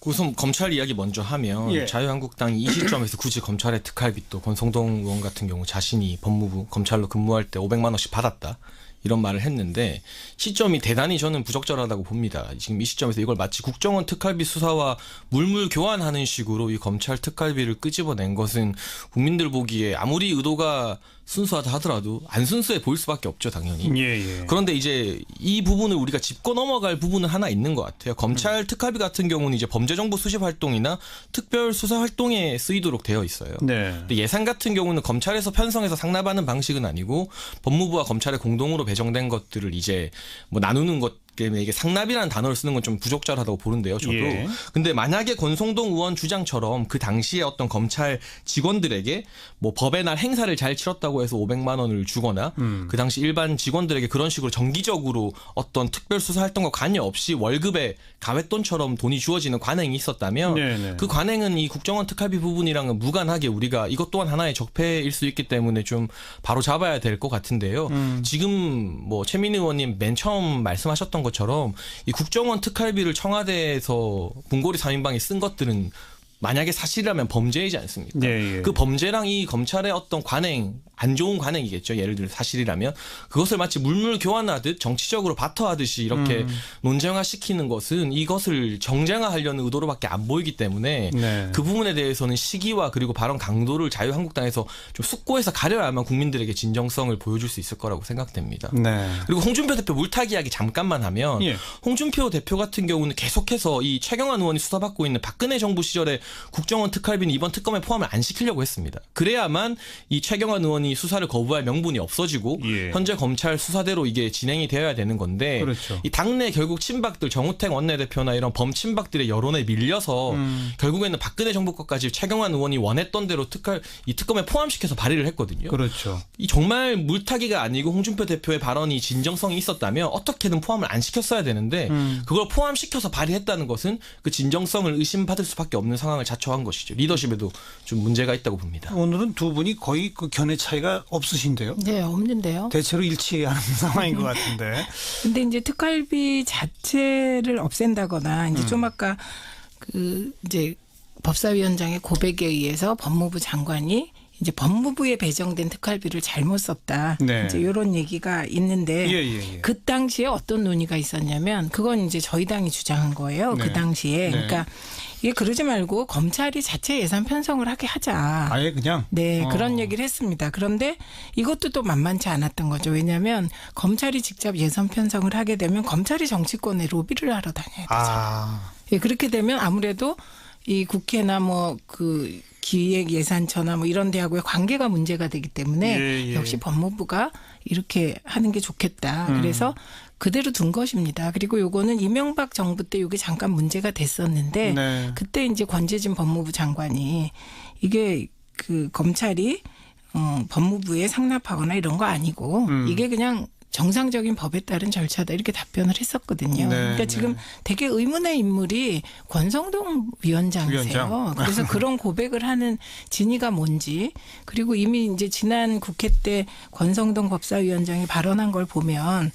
우선 검찰 이야기 먼저 하면 자유한국당이 이 시점에서 굳이 검찰의 특활비 또 권성동 의원 같은 경우 자신이 법무부 검찰로 근무할 때 500만 원씩 받았다. 이런 말을 했는데 시점이 대단히 저는 부적절하다고 봅니다. 지금 이 시점에서 이걸 마치 국정원 특활비 수사와 물물 교환하는 식으로 이 검찰 특활비를 끄집어낸 것은 국민들 보기에 아무리 의도가 순수하다 하더라도 안 순수해 보일 수밖에 없죠, 당연히. 그런데 이제 이 부분을 우리가 짚고 넘어갈 부분은 하나 있는 것 같아요. 검찰 특활비 같은 경우는 이제 범죄정보 수집 활동이나 특별 수사 활동에 쓰이도록 되어 있어요. 근데 예산 같은 경우는 검찰에서 편성해서 상납하는 방식은 아니고 법무부와 검찰의 공동으로 배정된 것들을 이제 뭐 나누는 것. 이게 상납이라는 단어를 쓰는 건 좀 부적절하다고 보는데요, 저도. 근데 만약에 권성동 의원 주장처럼 그 당시에 어떤 검찰 직원들에게 뭐 법의 날 행사를 잘 치렀다고 해서 500만 원을 주거나 그 당시 일반 직원들에게 그런 식으로 정기적으로 어떤 특별 수사 활동과 관여없이 월급에 가외돈처럼 돈이 주어지는 관행이 있었다면 그 관행은 이 국정원 특활비 부분이랑은 무관하게 우리가 이것 또한 하나의 적폐일 수 있기 때문에 좀 바로 잡아야 될 것 같은데요. 지금 뭐 최민희 의원님 맨 처음 말씀하셨던 것처럼 이 국정원 특활비를 청와대에서 문고리 3인방이 쓴 것들은 만약에 사실이라면 범죄이지 않습니까? 그 범죄랑 이 검찰의 어떤 관행, 안 좋은 관행이겠죠. 예를 들어 사실이라면 그것을 마치 물물 교환하듯 정치적으로 바터하듯이 이렇게 논쟁화시키는 것은 이것을 정쟁화하려는 의도로밖에 안 보이기 때문에 그 부분에 대해서는 시기와 그리고 발언 강도를 자유한국당에서 좀 숙고해서 가려야만 국민들에게 진정성을 보여줄 수 있을 거라고 생각됩니다. 그리고 홍준표 대표 물타기 이야기 잠깐만 하면 홍준표 대표 같은 경우는 계속해서 이 최경환 의원이 수사받고 있는 박근혜 정부 시절에 국정원 특활비는 이번 특검에 포함을 안 시키려고 했습니다. 그래야만 이 최경환 의원이 수사를 거부할 명분이 없어지고 현재 검찰 수사대로 이게 진행이 되어야 되는 건데 이 당내 결국 친박들 정우택 원내대표나 이런 범친박들의 여론에 밀려서 결국에는 박근혜 정부 것까지 최경환 의원이 원했던 대로 이 특검에 포함시켜서 발의를 했거든요. 이 정말 물타기가 아니고 홍준표 대표의 발언이 진정성이 있었다면 어떻게든 포함을 안 시켰어야 되는데 그걸 포함시켜서 발의했다는 것은 그 진정성을 의심받을 수밖에 없는 상황을 자초한 것이죠. 리더십에도 좀 문제가 있다고 봅니다. 오늘은 두 분이 거의 그 견해 차이가 없으신데요? 네, 없는데요. 대체로 일치하는 상황인 것 같은데. 근데 이제 특활비 자체를 없앤다거나 이제 좀 아까 그 이제 법사위원장의 고백에 의해서 법무부 장관이 이제 법무부에 배정된 특활비를 잘못 썼다. 네. 이제 이런 얘기가 있는데 그 당시에 어떤 논의가 있었냐면 그건 이제 저희 당이 주장한 거예요. 네. 그 당시에. 네. 그러니까 이게 그러지 말고 검찰이 자체 예산 편성을 하게 하자. 아예 그냥? 네, 그런 얘기를 했습니다. 그런데 이것도 또 만만치 않았던 거죠. 왜냐하면 검찰이 직접 예산 편성을 하게 되면 검찰이 정치권에 로비를 하러 다녀야 되잖아요. 예, 그렇게 되면 아무래도 이 국회나 뭐 그 기획예산처나 뭐 이런 데하고의 관계가 문제가 되기 때문에 역시 법무부가 이렇게 하는 게 좋겠다. 그래서 그대로 둔 것입니다. 그리고 요거는 이명박 정부 때 요게 잠깐 문제가 됐었는데 그때 이제 권재진 법무부 장관이 이게 그 검찰이 법무부에 상납하거나 이런 거 아니고 이게 그냥 정상적인 법에 따른 절차다 이렇게 답변을 했었거든요. 그러니까 지금 되게 의문의 인물이 권성동 위원장이세요. 그래서 그런 고백을 하는 진위가 뭔지 그리고 이미 이제 지난 국회 때 권성동 법사위원장이 발언한 걸 보면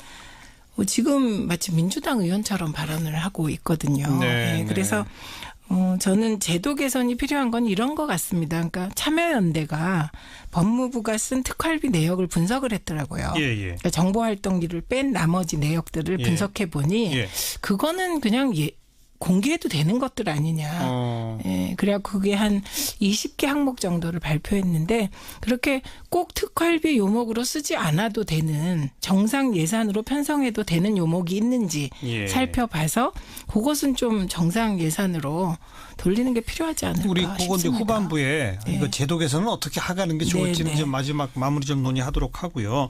지금 마치 민주당 의원처럼 발언을 하고 있거든요. 그래서 저는 제도 개선이 필요한 건 이런 것 같습니다. 그러니까 참여연대가 법무부가 쓴 특활비 내역을 분석을 했더라고요. 그러니까 정보활동비를 뺀 나머지 내역들을 분석해 보니 그거는 그냥 공개해도 되는 것들 아니냐. 그래야 그게 한 20개 항목 정도를 발표했는데 그렇게 꼭 특활비 요목으로 쓰지 않아도 되는 정상 예산으로 편성해도 되는 요목이 있는지 살펴봐서 그것은 좀 정상 예산으로 돌리는 게 필요하지 않을까 우리 그건 이제 후반부에 이거 제도 개선은 어떻게 하가는 게 좋을지는 이제 마지막 마무리 좀 논의하도록 하고요.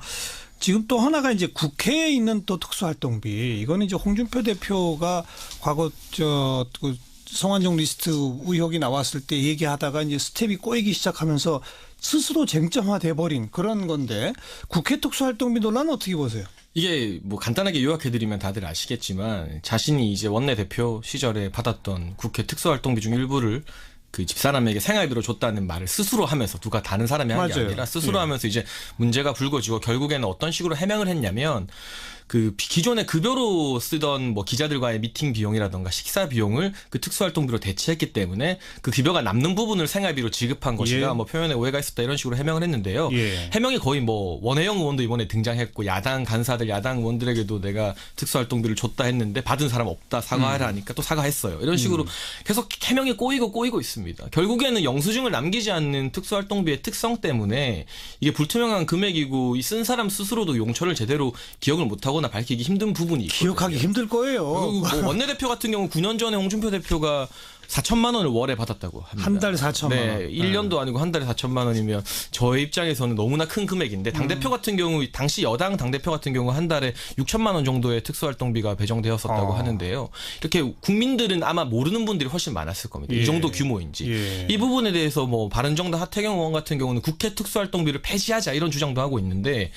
지금 또 하나가 이제 국회에 있는 또 특수활동비 이거는 이제 홍준표 대표가 과거 그 성완종 리스트 의혹이 나왔을 때 얘기하다가 이제 스텝이 꼬이기 시작하면서 스스로 쟁점화돼 버린 그런 건데 국회 특수활동비 논란은 어떻게 보세요? 이게 뭐 간단하게 요약해드리면 다들 아시겠지만 자신이 이제 원내대표 시절에 받았던 국회 특수활동비 중 일부를 그 집사람에게 생활비로 줬다는 말을 스스로 하면서 누가 다른 사람이 한 게 아니라 스스로 하면서 이제 문제가 불거지고 결국에는 어떤 식으로 해명을 했냐면 그 기존에 급여로 쓰던 뭐 기자들과의 미팅 비용이라든가 식사 비용을 그 특수활동비로 대체했기 때문에 그 급여가 남는 부분을 생활비로 지급한 것이다. 뭐 표현에 오해가 있었다 이런 식으로 해명을 했는데요. 해명이 거의 뭐 원혜영 의원도 이번에 등장했고 야당 간사들 야당 의원들에게도 내가 특수활동비를 줬다 했는데 받은 사람 없다 사과하라 하니까 또 사과했어요. 이런 식으로 계속 해명이 꼬이고 있습니다. 결국에는 영수증을 남기지 않는 특수활동비의 특성 때문에 이게 불투명한 금액이고 이 쓴 사람 스스로도 용처를 제대로 기억을 못하거나 밝히기 힘든 부분이 있거든요. 기억하기 힘들 거예요. 뭐 원내대표 같은 경우 9년 전에 홍준표 대표가 4천만 원을 월에 받았다고 합니다. 한 달에 4천만 원. 네, 1년도 아니고 한 달에 4천만 원이면 저의 입장에서는 너무나 큰 금액인데 당대표 같은 경우 당시 여당 당대표 같은 경우 한 달에 6천만 원 정도의 특수활동비가 배정되었었다고 하는데요. 이렇게 국민들은 아마 모르는 분들이 훨씬 많았을 겁니다. 이 정도 규모인지. 이 부분에 대해서 뭐 바른정당 하태경 의원 같은 경우는 국회 특수활동비를 폐지하자 이런 주장도 하고 있는데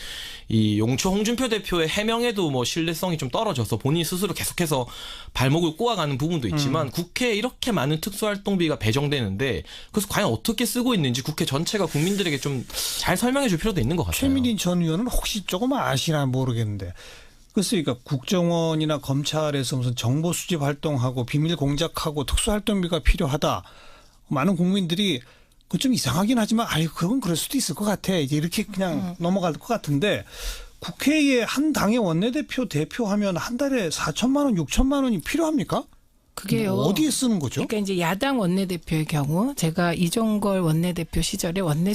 이 용초 홍준표 대표의 해명에도 뭐 신뢰성이 좀 떨어져서 본인 스스로 계속해서 발목을 꼬아가는 부분도 있지만 국회에 이렇게 많은 특수활동비가 배정되는데 그래서 과연 어떻게 쓰고 있는지 국회 전체가 국민들에게 좀 잘 설명해 줄 필요도 있는 것 같아요. 최민희 전 의원은 혹시 조금 아시나 모르겠는데 글쎄 그러니까 국정원이나 검찰에서 무슨 정보 수집 활동하고 비밀 공작하고 특수활동비가 필요하다. 많은 국민들이 그 좀 이상하긴 하지만 아유 그건 그럴 수도 있을 것 같아. 이제 이렇게 그냥 넘어갈 것 같은데 국회에 한 당의 원내대표 대표하면 한 달에 4천만 원, 6천만 원이 필요합니까? 그게요. 어디에 쓰는 거죠? 그러니까 이제 야당 원내대표의 경우 제가 이종걸 원내대표 시절에 원내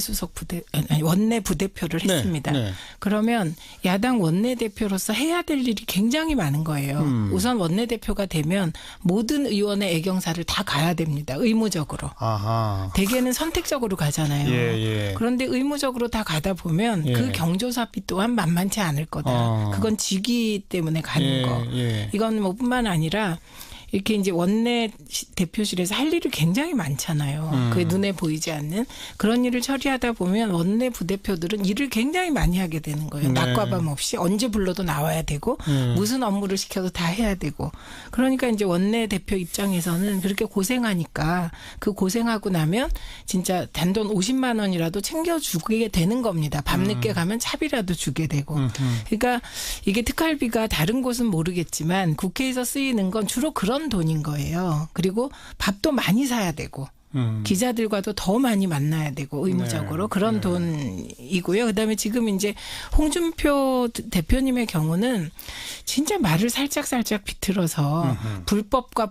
부대표를 했습니다. 그러면 야당 원내대표로서 해야 될 일이 굉장히 많은 거예요. 우선 원내대표가 되면 모든 의원의 애경사를 다 가야 됩니다. 의무적으로. 대개는 선택적으로 가잖아요. 그런데 의무적으로 다 가다 보면 그 경조사비 또한 만만치 않을 거다. 그건 직위 때문에 가는 거. 이건 뭐 뿐만 아니라 이렇게 이제 원내 대표실에서 할 일이 굉장히 많잖아요. 그게 눈에 보이지 않는 그런 일을 처리하다 보면 원내 부대표들은 일을 굉장히 많이 하게 되는 거예요. 낮과 밤 없이 언제 불러도 나와야 되고 무슨 업무를 시켜도 다 해야 되고 그러니까 이제 원내 대표 입장에서는 그렇게 고생하니까 그 고생하고 나면 진짜 단돈 50만 원이라도 챙겨주게 되는 겁니다. 밤늦게 가면 차비라도 주게 되고. 그러니까 이게 특활비가 다른 곳은 모르겠지만 국회에서 쓰이는 건 주로 그런 돈인 거예요. 그리고 밥도 많이 사야 되고 기자들과도 더 많이 만나야 되고 의무적으로 그런 돈이고요. 그다음에 지금 이제 홍준표 대표님의 경우는 진짜 말을 살짝 비틀어서 불법과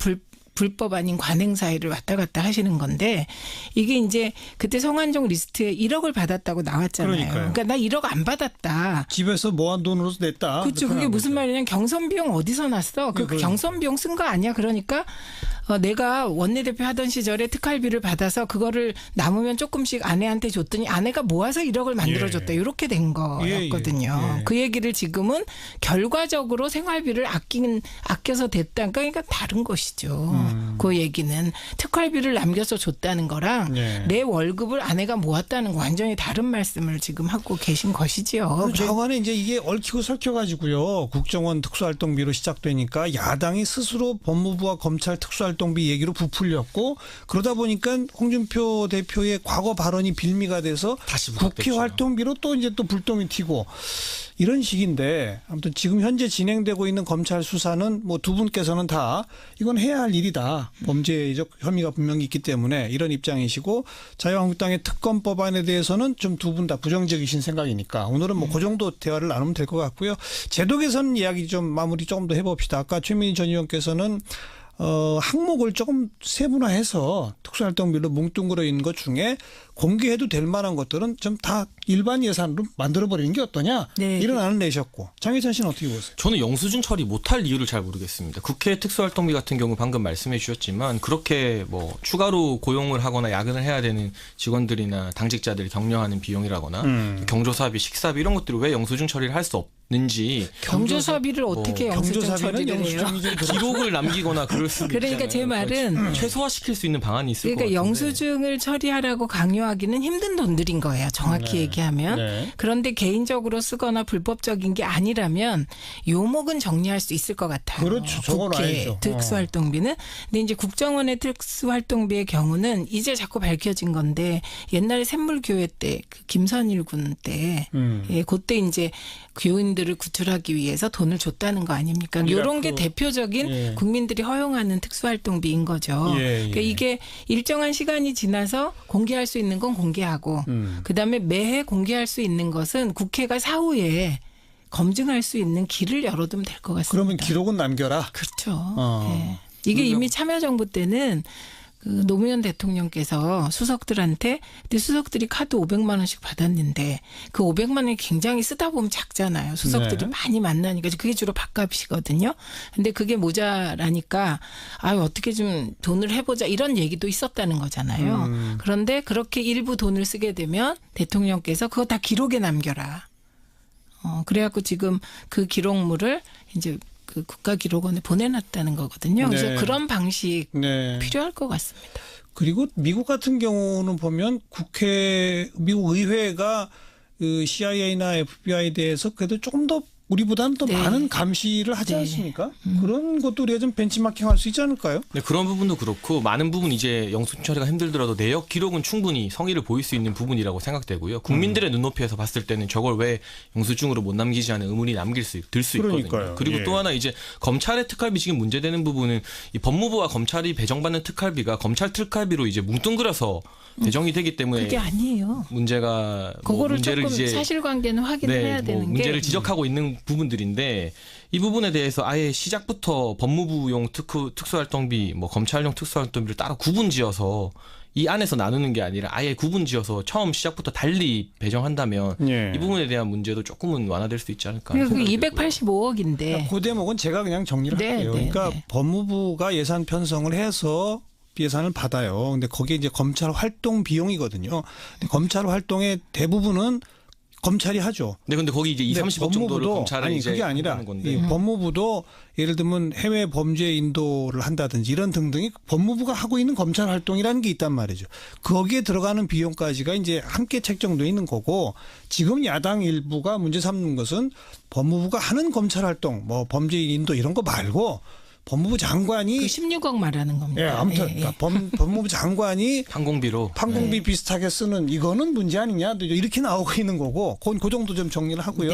불법 아닌 관행 사이를 왔다 갔다 하시는 건데 이게 이제 그때 성완종 리스트에 1억을 받았다고 나왔잖아요. 그러니까 나 1억 안 받았다. 집에서 모은 돈으로 냈다. 그렇죠. 그게 무슨 말이냐면 경선 비용 어디서 났어? 그 경선 비용 쓴 거 아니야? 그러니까 내가 원내대표 하던 시절에 특활비를 받아서 그거를 남으면 조금씩 아내한테 줬더니 아내가 모아서 1억을 만들어줬다. 이렇게 된 거였거든요. 그 얘기를 지금은 결과적으로 생활비를 아껴서 됐다. 그러니까 다른 것이죠. 그 얘기는 특활비를 남겨서 줬다는 거랑 내 월급을 아내가 모았다는 거 완전히 다른 말씀을 지금 하고 계신 것이지요. 저번에 이제 이게 얽히고 설켜가지고요. 국정원 특수활동비로 시작되니까 야당이 스스로 법무부와 검찰 특수활동비 얘기로 부풀렸고 그러다 보니까 홍준표 대표의 과거 발언이 빌미가 돼서 다시 국회 활동비로 또 이제 또 불똥이 튀고 이런 식인데 아무튼 지금 현재 진행되고 있는 검찰 수사는 뭐 두 분께서는 다 이건 해야 할 일이다. 범죄적 혐의가 분명히 있기 때문에 이런 입장이시고 자유한국당의 특검 법안에 대해서는 좀 두 분 다 부정적이신 생각이니까 오늘은 뭐 그 정도 대화를 나누면 될 것 같고요. 제도 개선 이야기 좀 마무리 조금 더 해봅시다. 아까 최민희 전 의원께서는 항목을 조금 세분화해서 특수활동비로 뭉뚱그려 있는 것 중에 공개해도 될 만한 것들은 좀 다 일반 예산으로 만들어버리는 게 어떠냐 이런 안을 내셨고 장혜찬 씨는 어떻게 보세요? 저는 영수증 처리 못할 이유를 잘 모르겠습니다. 국회 특수활동비 같은 경우 방금 말씀해 주셨지만 그렇게 뭐 추가로 고용을 하거나 야근을 해야 되는 직원들이나 당직자들이 격려하는 비용이라거나 경조사비, 식사비 이런 것들을 왜 영수증 처리를 할 수 없는지 경조사비를 어떻게 영수증 처리를 해요? 기록을 남기거나 그럴 수 있잖아요. 그러니까 제 말은 최소화시킬 수 있는 방안이 있을 것 그러니까 같은데. 영수증을 처리하라고 강요하기는 힘든 돈들인 거예요. 정확히 얘기하면. 그런데 개인적으로 쓰거나 불법적인 게 아니라면 요목은 정리할 수 있을 것 같아요. 그렇죠. 저건 국회 알죠. 특수활동비는. 근데 이제 국정원의 특수활동비의 경우는 이제 자꾸 밝혀진 건데 옛날에 샘물교회 때 그 김선일 군 때 그때 이제 교인들을 구출하기 위해서 돈을 줬다는 거 아닙니까? 이런 게 대표적인 국민들이 허용하는 특수활동비인 거죠. 그러니까 이게 일정한 시간이 지나서 공개할 수 있는 건 공개하고 그다음에 매해 공개할 수 있는 것은 국회가 사후에 검증할 수 있는 길을 열어두면 될 것 같습니다. 그러면 기록은 남겨라. 그렇죠. 이게 이미 참여정부 때는 그 노무현 대통령께서 수석들한테 근데 수석들이 카드 500만 원씩 받았는데 그 500만 원이 굉장히 쓰다 보면 작잖아요. 수석들이 많이 만나니까 그게 주로 밥값이거든요. 근데 그게 모자라니까 어떻게 좀 돈을 해보자 이런 얘기도 있었다는 거잖아요. 그런데 그렇게 일부 돈을 쓰게 되면 대통령께서 그거 다 기록에 남겨라. 그래갖고 지금 그 기록물을 이제 그 국가기록원에 보내놨다는 거거든요. 그래서 그런 방식 필요할 것 같습니다. 그리고 미국 같은 경우는 보면 미국 의회가 그 CIA나 FBI에 대해서 그래도 조금 더 우리보다는 더 많은 감시를 하지 않습니까? 그런 것도 우리가 좀 벤치마킹할 수 있지 않을까요? 네, 그런 부분도 그렇고 많은 부분 이제 영수증 처리가 힘들더라도 내역 기록은 충분히 성의를 보일 수 있는 부분이라고 생각되고요. 국민들의 눈높이에서 봤을 때는 저걸 왜 영수증으로 못 남기지 하는 의문이 들 수 있거든요. 그러니까요. 그리고 또 하나 이제 검찰의 특활비 지금 문제되는 부분은 이 법무부와 검찰이 배정받는 특활비가 검찰 특활비로 이제 뭉뚱그려서 배정이 되기 때문에 그게 아니에요. 문제가 그거를 문제를 조금 이제 사실관계는 확인을 해야 되는 게 문제를 지적하고 있는 부분들인데 이 부분에 대해서 아예 시작부터 법무부용 특수활동비, 검찰용 특수활동비를 따로 구분지어서 이 안에서 나누는 게 아니라 아예 구분지어서 처음 시작부터 달리 배정한다면 이 부분에 대한 문제도 조금은 완화될 수 있지 않을까. 그게 285억인데. 그 대목은 제가 그냥 정리를 할게요. 그러니까 법무부가 예산 편성을 해서 예산을 받아요. 근데 거기에 이제 검찰 활동 비용이거든요. 근데 검찰 활동의 대부분은 검찰이 하죠. 네, 근데 거기 이제 30억 정도를 검찰이 이제 그게 아니라 건데. 이 법무부도 예를 들면 해외 범죄 인도를 한다든지 이런 등등이 법무부가 하고 있는 검찰 활동이라는 게 있단 말이죠. 거기에 들어가는 비용까지가 이제 함께 책정돼 있는 거고 지금 야당 일부가 문제 삼는 것은 법무부가 하는 검찰 활동, 범죄 인도 이런 거 말고 법무부 장관이 그 16억 말하는 겁니다. 예, 아무튼 법무부 장관이 판공비 비슷하게 쓰는 이거는 문제 아니냐 이렇게 나오고 있는 거고 그 정도 좀 정리를 하고요.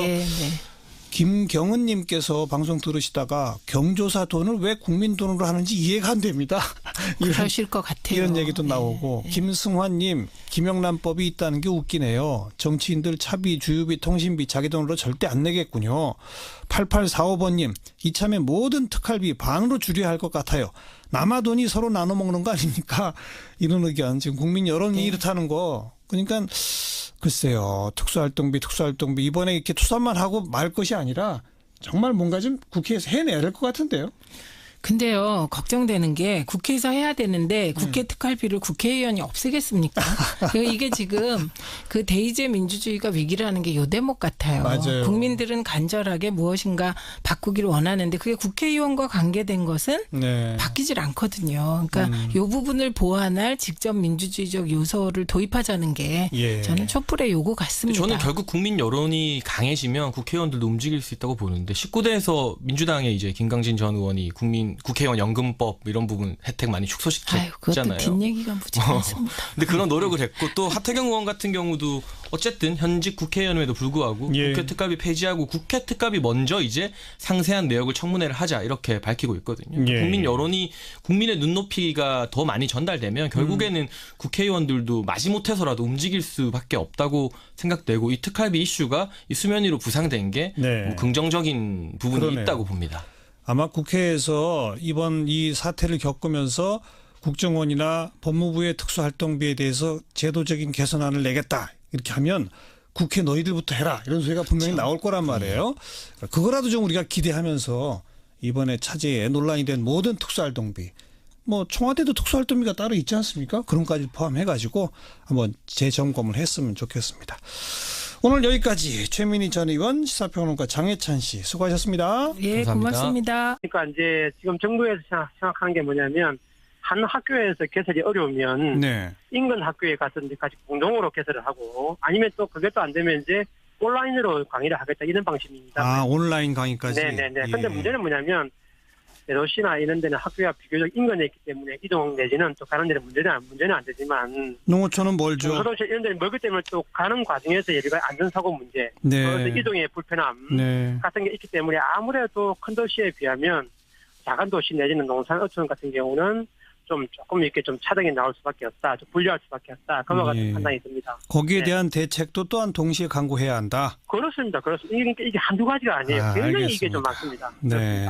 김경은님께서 방송 들으시다가 경조사 돈을 왜 국민 돈으로 하는지 이해가 안 됩니다. 그러실 것 같아요. 이런 얘기도 나오고 네. 김승환님 김영란법이 있다는 게 웃기네요. 정치인들 차비, 주유비, 통신비 자기 돈으로 절대 안 내겠군요. 8845번님 이참에 모든 특활비 반으로 줄여야 할 것 같아요. 남아 돈이 서로 나눠 먹는 거 아닙니까? 이런 의견 지금 국민 여론이 이렇다는 거. 그러니까 글쎄요. 특수활동비 이번에 이렇게 투자만 하고 말 것이 아니라 정말 뭔가 좀 국회에서 해내야 될 것 같은데요. 근데요, 걱정되는 게 국회에서 해야 되는데 국회 특활비를 국회의원이 없애겠습니까? 이게 지금 그 대의제 민주주의가 위기라는 게 요 대목 같아요. 맞아요. 국민들은 간절하게 무엇인가 바꾸기를 원하는데 그게 국회의원과 관계된 것은 네. 바뀌질 않거든요. 그러니까 요 부분을 보완할 직접 민주주의적 요소를 도입하자는 게 예. 저는 촛불의 요구 같습니다. 저는 결국 국민 여론이 강해지면 국회의원들도 움직일 수 있다고 보는데 19대에서 민주당의 이제 김강진 전 의원이 국회의원 연금법 이런 부분 혜택 많이 축소시켰잖아요. 그것도 뒷얘기가 무지 많습니다. 근데 그런 노력을 했고 또 하태경 의원 같은 경우도 어쨌든 현직 국회의원임에도 불구하고 예. 국회 특활비 폐지하고 국회 특활비 먼저 이제 상세한 내역을 청문회를 하자 이렇게 밝히고 있거든요. 예. 국민 여론이 국민의 눈높이가 더 많이 전달되면 결국에는 국회의원들도 마지못해서라도 움직일 수밖에 없다고 생각되고 이 특활비 이슈가 이 수면 위로 부상된 게 네. 긍정적인 부분이 그러네요. 있다고 봅니다. 아마 국회에서 이번 이 사태를 겪으면서 국정원이나 법무부의 특수활동비에 대해서 제도적인 개선안을 내겠다 이렇게 하면 국회 너희들부터 해라 이런 소리가 분명히 나올 거란 말이에요. 그거라도 좀 우리가 기대하면서 이번에 차제에 논란이 된 모든 특수활동비 뭐 청와대도 특수활동비가 따로 있지 않습니까? 그런 것까지 포함해가지고 한번 재점검을 했으면 좋겠습니다. 오늘 여기까지 최민희 전 의원, 시사평론가 장혜찬 씨 수고하셨습니다. 예, 고맙습니다. 그러니까 이제 지금 정부에서 생각하는 게 뭐냐면 한 학교에서 개설이 어려우면 네. 인근 학교에 가서 이제 같이 공동으로 개설을 하고 아니면 또 그게 또 안 되면 이제 온라인으로 강의를 하겠다 이런 방식입니다. 아 온라인 강의까지. 네네네. 예. 근데 문제는 뭐냐면 대도시나 이런 데는 학교가 비교적 인근에 있기 때문에 이동 내지는 또 가는 데는 문제는 안 되지만 농어촌은 멀죠. 소도시 이런 데는 멀기 때문에 또 가는 과정에서 예를 들어 안전사고 문제, 네. 그래서 이동의 불편함 네. 같은 게 있기 때문에 아무래도 큰 도시에 비하면 작은 도시 내지는 농산 어촌 같은 경우는 좀 조금 이렇게 좀 차등이 나올 수밖에 없다, 좀 불리할 수밖에 없다, 그와 같은 판단이 듭니다. 거기에 네. 대한 대책도 또한 동시에 강구해야 한다. 그렇습니다. 이게 한두 가지가 아니에요. 굉장히 알겠습니다. 이게 좀 많습니다. 네.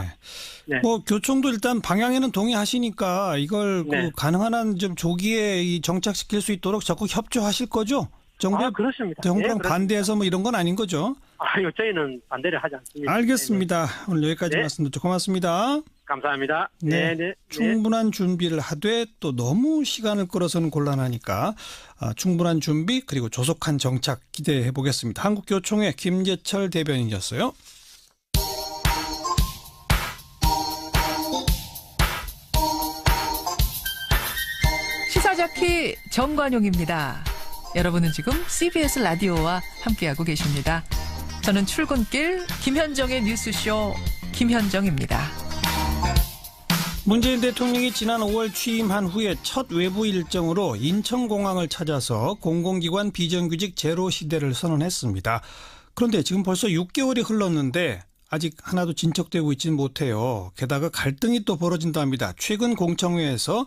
네. 뭐 교총도 일단 방향에는 동의하시니까 이걸 네. 그 가능한 한 좀 조기에 이 정착시킬 수 있도록 적극 협조하실 거죠? 정부의 그렇습니다. 대홍당 네, 반대해서 뭐 이런 건 아닌 거죠? 저희는 반대를 하지 않습니다. 알겠습니다. 네. 오늘 여기까지 네. 말씀 듣죠. 고맙습니다. 감사합니다. 네. 네. 충분한 준비를 하되 또 너무 시간을 끌어서는 곤란하니까 충분한 준비 그리고 조속한 정착 기대해 보겠습니다. 한국교총회 김재철 대변인이었어요. 시사자키 정관용입니다. 여러분은 지금 CBS 라디오와 함께하고 계십니다. 저는 출근길 김현정의 뉴스쇼 김현정입니다. 문재인 대통령이 지난 5월 취임한 후에 첫 외부 일정으로 인천공항을 찾아서 공공기관 비정규직 제로 시대를 선언했습니다. 그런데 지금 벌써 6개월이 흘렀는데 아직 하나도 진척되고 있지는 못해요. 게다가 갈등이 또 벌어진답니다. 최근 공청회에서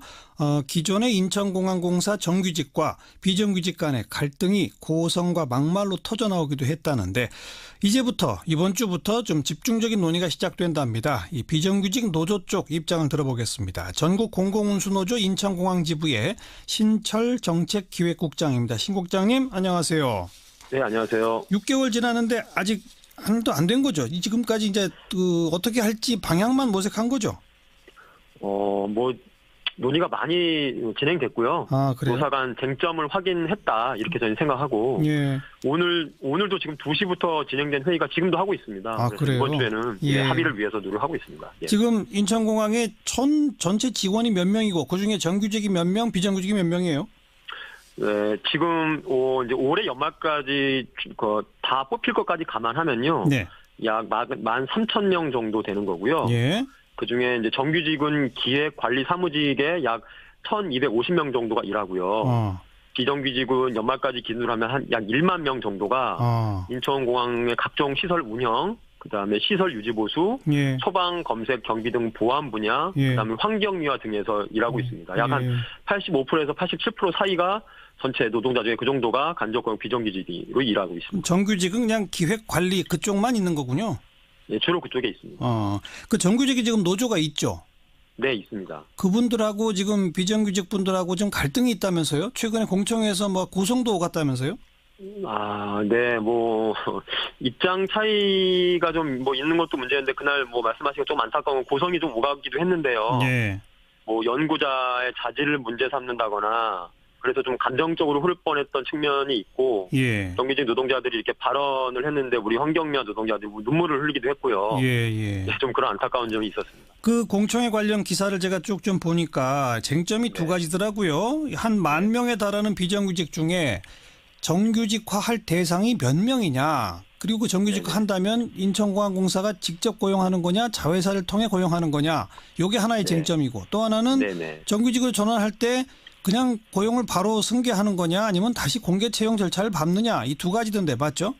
기존의 인천공항공사 정규직과 비정규직 간의 갈등이 고성과 막말로 터져나오기도 했다는데 이번 주부터 좀 집중적인 논의가 시작된답니다. 이 비정규직 노조 쪽 입장을 들어보겠습니다. 전국 공공운수노조 인천공항 지부의 신철 정책기획국장입니다. 신 국장님 안녕하세요. 네, 안녕하세요. 6개월 지났는데 아직 하나도 안 된 거죠. 지금까지 이제 어떻게 할지 방향만 모색한 거죠. 뭐 논의가 많이 진행됐고요. 그래요? 노사 간 쟁점을 확인했다 이렇게 저는 생각하고 예. 오늘도 지금 2시부터 진행된 회의가 지금도 하고 있습니다. 그래요? 이번 주에는 예. 합의를 위해서 노력하고 있습니다. 예. 지금 인천공항에 전체 직원이 몇 명이고 그중에 정규직이 몇 명, 비정규직이 몇 명이에요? 네, 지금 이제 올해 연말까지 다 뽑힐 것까지 감안하면요. 네. 약 13,000명 정도 되는 거고요. 예. 그중에 이제 정규직은 기획 관리 사무직에 약 1,250명 정도가 일하고요. 비정규직은 연말까지 기준으로 하면 약 1만 명 정도가 인천공항의 각종 시설 운영, 그다음에 시설 유지 보수, 예. 소방, 검색, 경비 등 보안 분야, 예. 그다음에 환경미화 등에서 일하고 있습니다. 약 한 85%에서 87% 사이가 전체 노동자 중에 그 정도가 간접고용 비정규직으로 일하고 있습니다. 정규직은 그냥 기획 관리 그쪽만 있는 거군요. 예, 주로 그쪽에 있습니다. 그 정규직이 지금 노조가 있죠. 네, 있습니다. 그분들하고 지금 비정규직 분들하고 좀 갈등이 있다면서요? 최근에 공청회에서 뭐 고성도 오갔다면서요? 네, 입장 차이가 좀 있는 것도 문제인데, 그날 말씀하신 것 좀 안타까운 고성이 좀 오가기도 했는데요. 네. 연구자의 자질을 문제 삼는다거나, 그래서 좀 감정적으로 흐를 뻔했던 측면이 있고, 예. 정규직 노동자들이 이렇게 발언을 했는데, 우리 환경미화 노동자들이 눈물을 흘리기도 했고요. 예. 좀 그런 안타까운 점이 있었습니다. 그 공청회 관련 기사를 제가 쭉 좀 보니까 쟁점이 두 가지더라고요. 한 10,000명에 달하는 비정규직 중에 정규직화할 대상이 몇 명이냐. 그리고 그 정규직화 한다면 인천공항공사가 직접 고용하는 거냐, 자회사를 통해 고용하는 거냐. 이게 하나의 쟁점이고, 또 하나는 정규직으로 전환할 때 그냥 고용을 바로 승계하는 거냐, 아니면 다시 공개 채용 절차를 밟느냐. 이 두 가지던데 맞죠?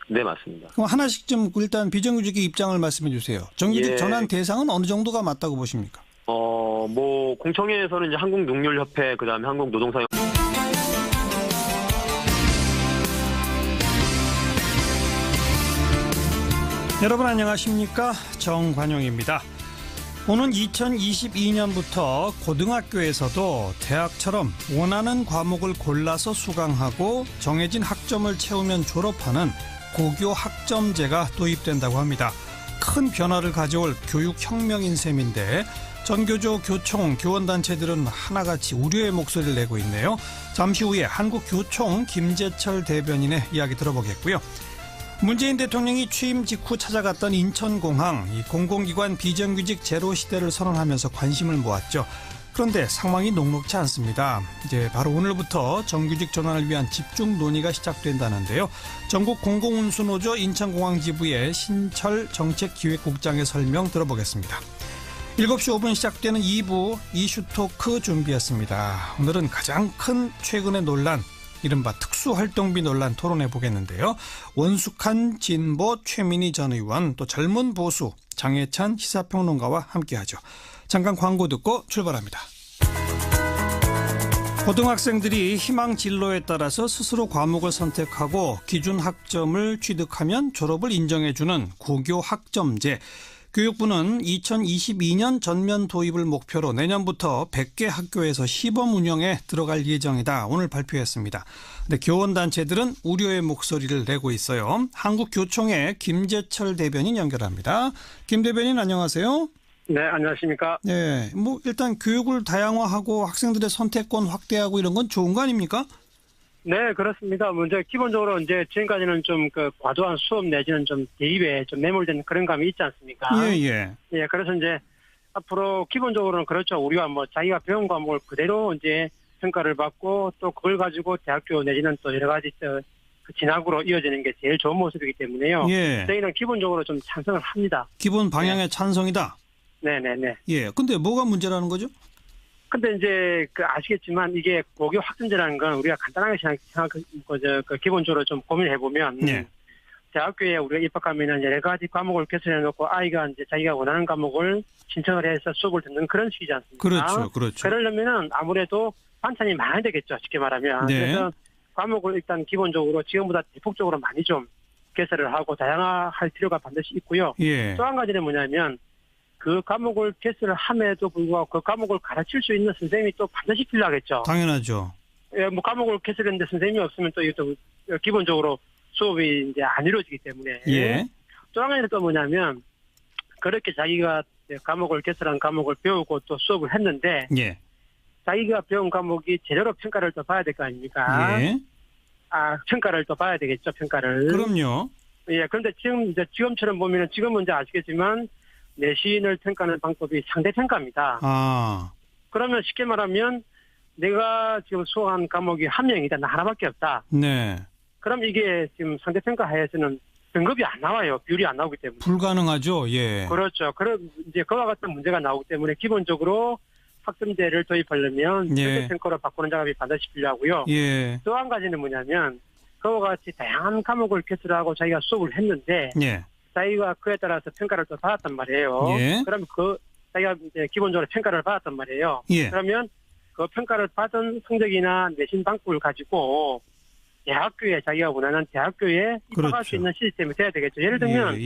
네, 맞습니다. 그럼 하나씩 좀 일단 비정규직의 입장을 말씀해 주세요. 정규직 예. 전환 대상은 어느 정도가 맞다고 보십니까? 공청회에서는 이제 한국농률협회, 그다음에 한국노동사용 여러분 안녕하십니까? 정관용입니다. 오는 2022년부터 고등학교에서도 대학처럼 원하는 과목을 골라서 수강하고 정해진 학점을 채우면 졸업하는 고교 학점제가 도입된다고 합니다. 큰 변화를 가져올 교육혁명인 셈인데 전교조, 교총, 교원단체들은 하나같이 우려의 목소리를 내고 있네요. 잠시 후에 한국교총 김재철 대변인의 이야기 들어보겠고요. 문재인 대통령이 취임 직후 찾아갔던 인천공항, 이 공공기관 비정규직 제로 시대를 선언하면서 관심을 모았죠. 그런데 상황이 녹록지 않습니다. 이제 바로 오늘부터 정규직 전환을 위한 집중 논의가 시작된다는데요. 전국 공공운수노조 인천공항 지부의 신철 정책기획국장의 설명 들어보겠습니다. 7시 5분 시작되는 2부 이슈토크 준비했습니다. 오늘은 가장 큰 최근의 논란, 이른바 특수활동비 논란 토론해 보겠는데요. 원숙한 진보 최민희 전 의원, 또 젊은 보수 장혜찬 시사평론가와 함께하죠. 잠깐 광고 듣고 출발합니다. 고등학생들이 희망 진로에 따라서 스스로 과목을 선택하고 기준 학점을 취득하면 졸업을 인정해주는 고교 학점제. 교육부는 2022년 전면 도입을 목표로 내년부터 100개 학교에서 시범 운영에 들어갈 예정이다. 오늘 발표했습니다. 근데 교원단체들은 우려의 목소리를 내고 있어요. 한국교총의 김재철 대변인 연결합니다. 김 대변인 안녕하세요. 네, 안녕하십니까. 네, 일단 교육을 다양화하고 학생들의 선택권 확대하고 이런 건 좋은 거 아닙니까? 네, 그렇습니다. 이제 기본적으로 이제 지금까지는 좀 과도한 수업 내지는 좀 대입에 좀 매몰된 그런 감이 있지 않습니까? 예. 예, 그래서 이제 앞으로 기본적으로는 그렇죠. 우리가 자기가 배운 과목을 그대로 이제 평가를 받고 또 그걸 가지고 대학교 내지는 또 여러 가지 그 진학으로 이어지는 게 제일 좋은 모습이기 때문에요. 예. 저희는 기본적으로 좀 찬성을 합니다. 기본 방향에 찬성이다. 네네네. 예. 근데 뭐가 문제라는 거죠? 근데 이제 아시겠지만 이게 고교 학점제라는 건 우리가 간단하게 기본적으로 좀 고민해 보면 대학교에 우리가 입학하면 여러 가지 과목을 개설해 놓고 아이가 이제 자기가 원하는 과목을 신청을 해서 수업을 듣는 그런 식이지 않습니까? 그렇죠. 그러려면은 아무래도 반찬이 많아야 되겠죠. 쉽게 말하면. 네. 그래서 과목을 일단 기본적으로 지금보다 대폭적으로 많이 좀 개설을 하고 다양화할 필요가 반드시 있고요. 예. 또 한 가지는 뭐냐면 그 과목을 개설을 함에도 불구하고 그 과목을 가르칠 수 있는 선생님이 또 반드시 필요하겠죠. 당연하죠. 예, 과목을 개설했는데 선생님이 없으면 또 이것도 기본적으로 수업이 이제 안 이루어지기 때문에. 예. 또 한 가지는 또 뭐냐면 그렇게 자기가 과목을 개설한 과목을 배우고 또 수업을 했는데. 예. 자기가 배운 과목이 제대로 평가를 또 봐야 될 거 아닙니까? 예. 평가를 또 봐야 되겠죠, 평가를. 그럼요. 예, 그런데 지금처럼 보면은 지금은 이제 아시겠지만 내신을 평가하는 방법이 상대평가입니다. 그러면 쉽게 말하면 내가 지금 수업한 과목이 한 명이다. 나 하나밖에 없다. 네. 그럼 이게 지금 상대평가 하에서는 등급이 안 나와요. 비율이 안 나오기 때문에. 불가능하죠. 예. 그렇죠. 그럼 이제 그와 같은 문제가 나오기 때문에 기본적으로 학점제를 도입하려면 상대평가로 바꾸는 작업이 반드시 필요하고요. 예. 또 한 가지는 뭐냐면 그와 같이 다양한 과목을 개설하고 자기가 수업을 했는데 자기가 그에 따라서 평가를 또 받았단 말이에요. 예. 그러면 자기가 이제 기본적으로 평가를 받았단 말이에요. 예. 그러면 그 평가를 받은 성적이나 내신 방법을 가지고 대학교에 자기가 원하는 대학교에 입학할 그렇죠. 수 있는 시스템이 돼야 되겠죠. 예를 들면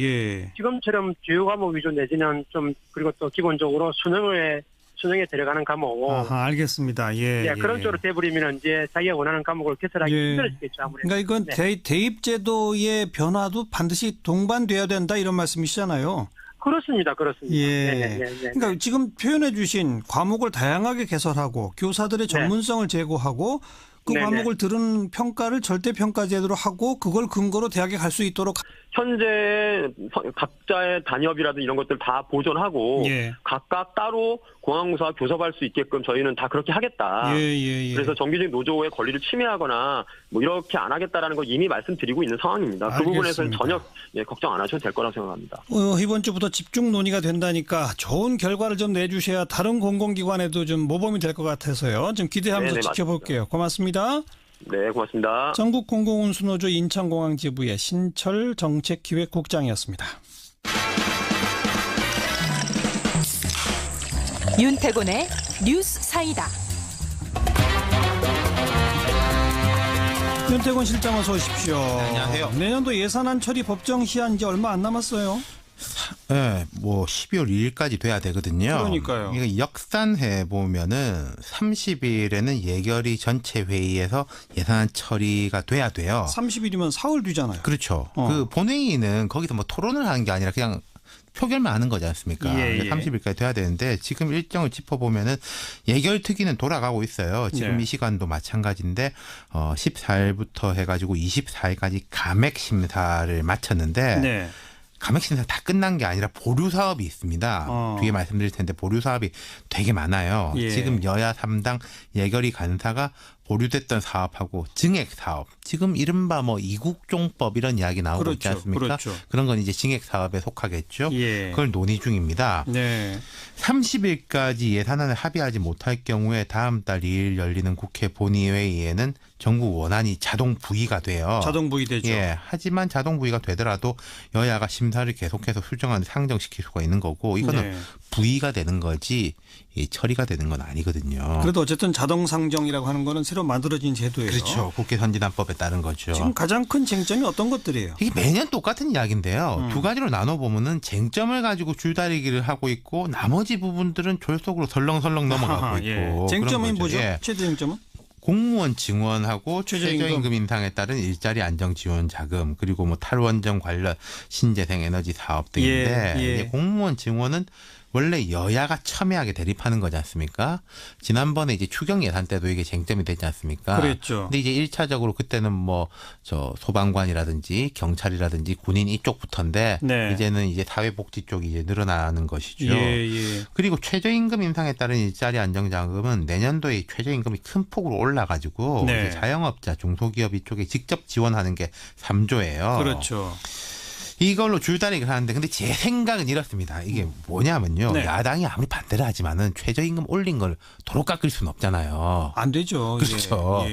지금처럼 주요 과목 위주 내지는 좀 그리고 또 기본적으로 수능에 들어가는 과목. 알겠습니다. 그런 쪽으로 돼버리면 이제 자기가 원하는 과목을 개설하기 힘들어지겠죠. 아무래도. 그러니까 이건 대입제도의 변화도 반드시 동반돼야 된다 이런 말씀이시잖아요. 그렇습니다. 그러니까 지금 표현해 주신 과목을 다양하게 개설하고 교사들의 전문성을 제고하고 그 과목을 들은 평가를 절대평가제도로 하고 그걸 근거로 대학에 갈 수 있도록 현재 각자의 단협이라든 이런 것들 다 보존하고 각각 따로 공항공사 교섭할 수 있게끔 저희는 다 그렇게 하겠다. 그래서 정규직 노조의 권리를 침해하거나 뭐 이렇게 안 하겠다라는 걸 이미 말씀드리고 있는 상황입니다. 그 부분에서는 전혀 걱정 안 하셔도 될 거라고 생각합니다. 이번 주부터 집중 논의가 된다니까 좋은 결과를 좀 내주셔야 다른 공공기관에도 좀 모범이 될 것 같아서요. 좀 기대하면서 지켜볼게요. 맞습니다. 고맙습니다. 네, 고맙습니다. 전국공공운수노조 인천공항 지부의 신철 정책기획국장이었습니다. 윤태곤의 뉴스 사이다. 윤태곤 실장 어서 오십시오. 안녕하세요. 내년도 예산안 처리 법정 시한 이제 얼마 안 남았어요. 네, 뭐 12월 2일까지 돼야 되거든요. 그러니까요. 이거 역산해 보면은 30일에는 예결위 전체 회의에서 예산안 처리가 돼야 돼요. 30일이면 사흘 뒤잖아요. 그렇죠. 그 본회의는 거기서 뭐 토론을 하는 게 아니라 그냥 표결만 하는 거지 않습니까? 30일까지 돼야 되는데 지금 일정을 짚어보면은 예결특위는 돌아가고 있어요. 지금 이 시간도 마찬가지인데 14일부터 해가지고 24일까지 감액 심사를 마쳤는데 감액 심사 다 끝난 게 아니라 보류 사업이 있습니다. 뒤에 말씀드릴 텐데 보류 사업이 되게 많아요. 지금 여야 3당 예결위 간사가 보류됐던 사업하고 증액 사업, 지금 이른바 뭐 이국종법 이런 이야기 나오고 있지 않습니까? 그런 건 이제 증액 사업에 속하겠죠. 그걸 논의 중입니다. 30일까지 예산안을 합의하지 못할 경우에 다음 달 2일 열리는 국회 본회의에는 정부 원안이 자동 부의가 돼요. 자동 부의되죠. 하지만 자동 부의가 되더라도 여야가 심사를 계속해서 수정안을 상정시킬 수가 있는 거고 이거는 부의가 되는 거지 처리가 되는 건 아니거든요. 그래도 어쨌든 자동 상정이라고 하는 거는 새로 만들어진 제도예요. 그렇죠. 국회 선진화법에 따른 거죠. 지금 가장 큰 쟁점이 어떤 것들이에요? 이게 매년 똑같은 이야기인데요. 두 가지로 나눠보면은 쟁점을 가지고 줄다리기를 하고 있고 나머지 부분들은 졸속으로 설렁설렁 넘어가고 있고. 쟁점이 뭐죠? 최대 쟁점은? 공무원 증원하고 최저임금 인상에 따른 일자리 안정 지원 자금 그리고 뭐 탈원전 관련 신재생 에너지 사업 등인데 이제 공무원 증원은 원래 여야가 첨예하게 대립하는 거지 않습니까? 지난번에 이제 추경 예산 때도 이게 쟁점이 되지 않습니까? 그랬죠. 근데 이제 1차적으로 그때는 뭐 저 소방관이라든지 경찰이라든지 군인 이쪽부터인데 이제는 이제 사회복지 쪽이 이제 늘어나는 것이죠. 그리고 최저임금 인상에 따른 일자리 안정자금은 내년도에 최저임금이 큰 폭으로 올라가지고 이제 자영업자, 중소기업 이쪽에 직접 지원하는 게 3조예요. 그렇죠. 이걸로 줄다리기를 하는데 근데 제 생각은 이렇습니다. 이게 뭐냐면요. 야당이 아무리 반대를 하지만은 최저임금 올린 걸 도로 깎을 수는 없잖아요. 안 되죠. 그렇죠.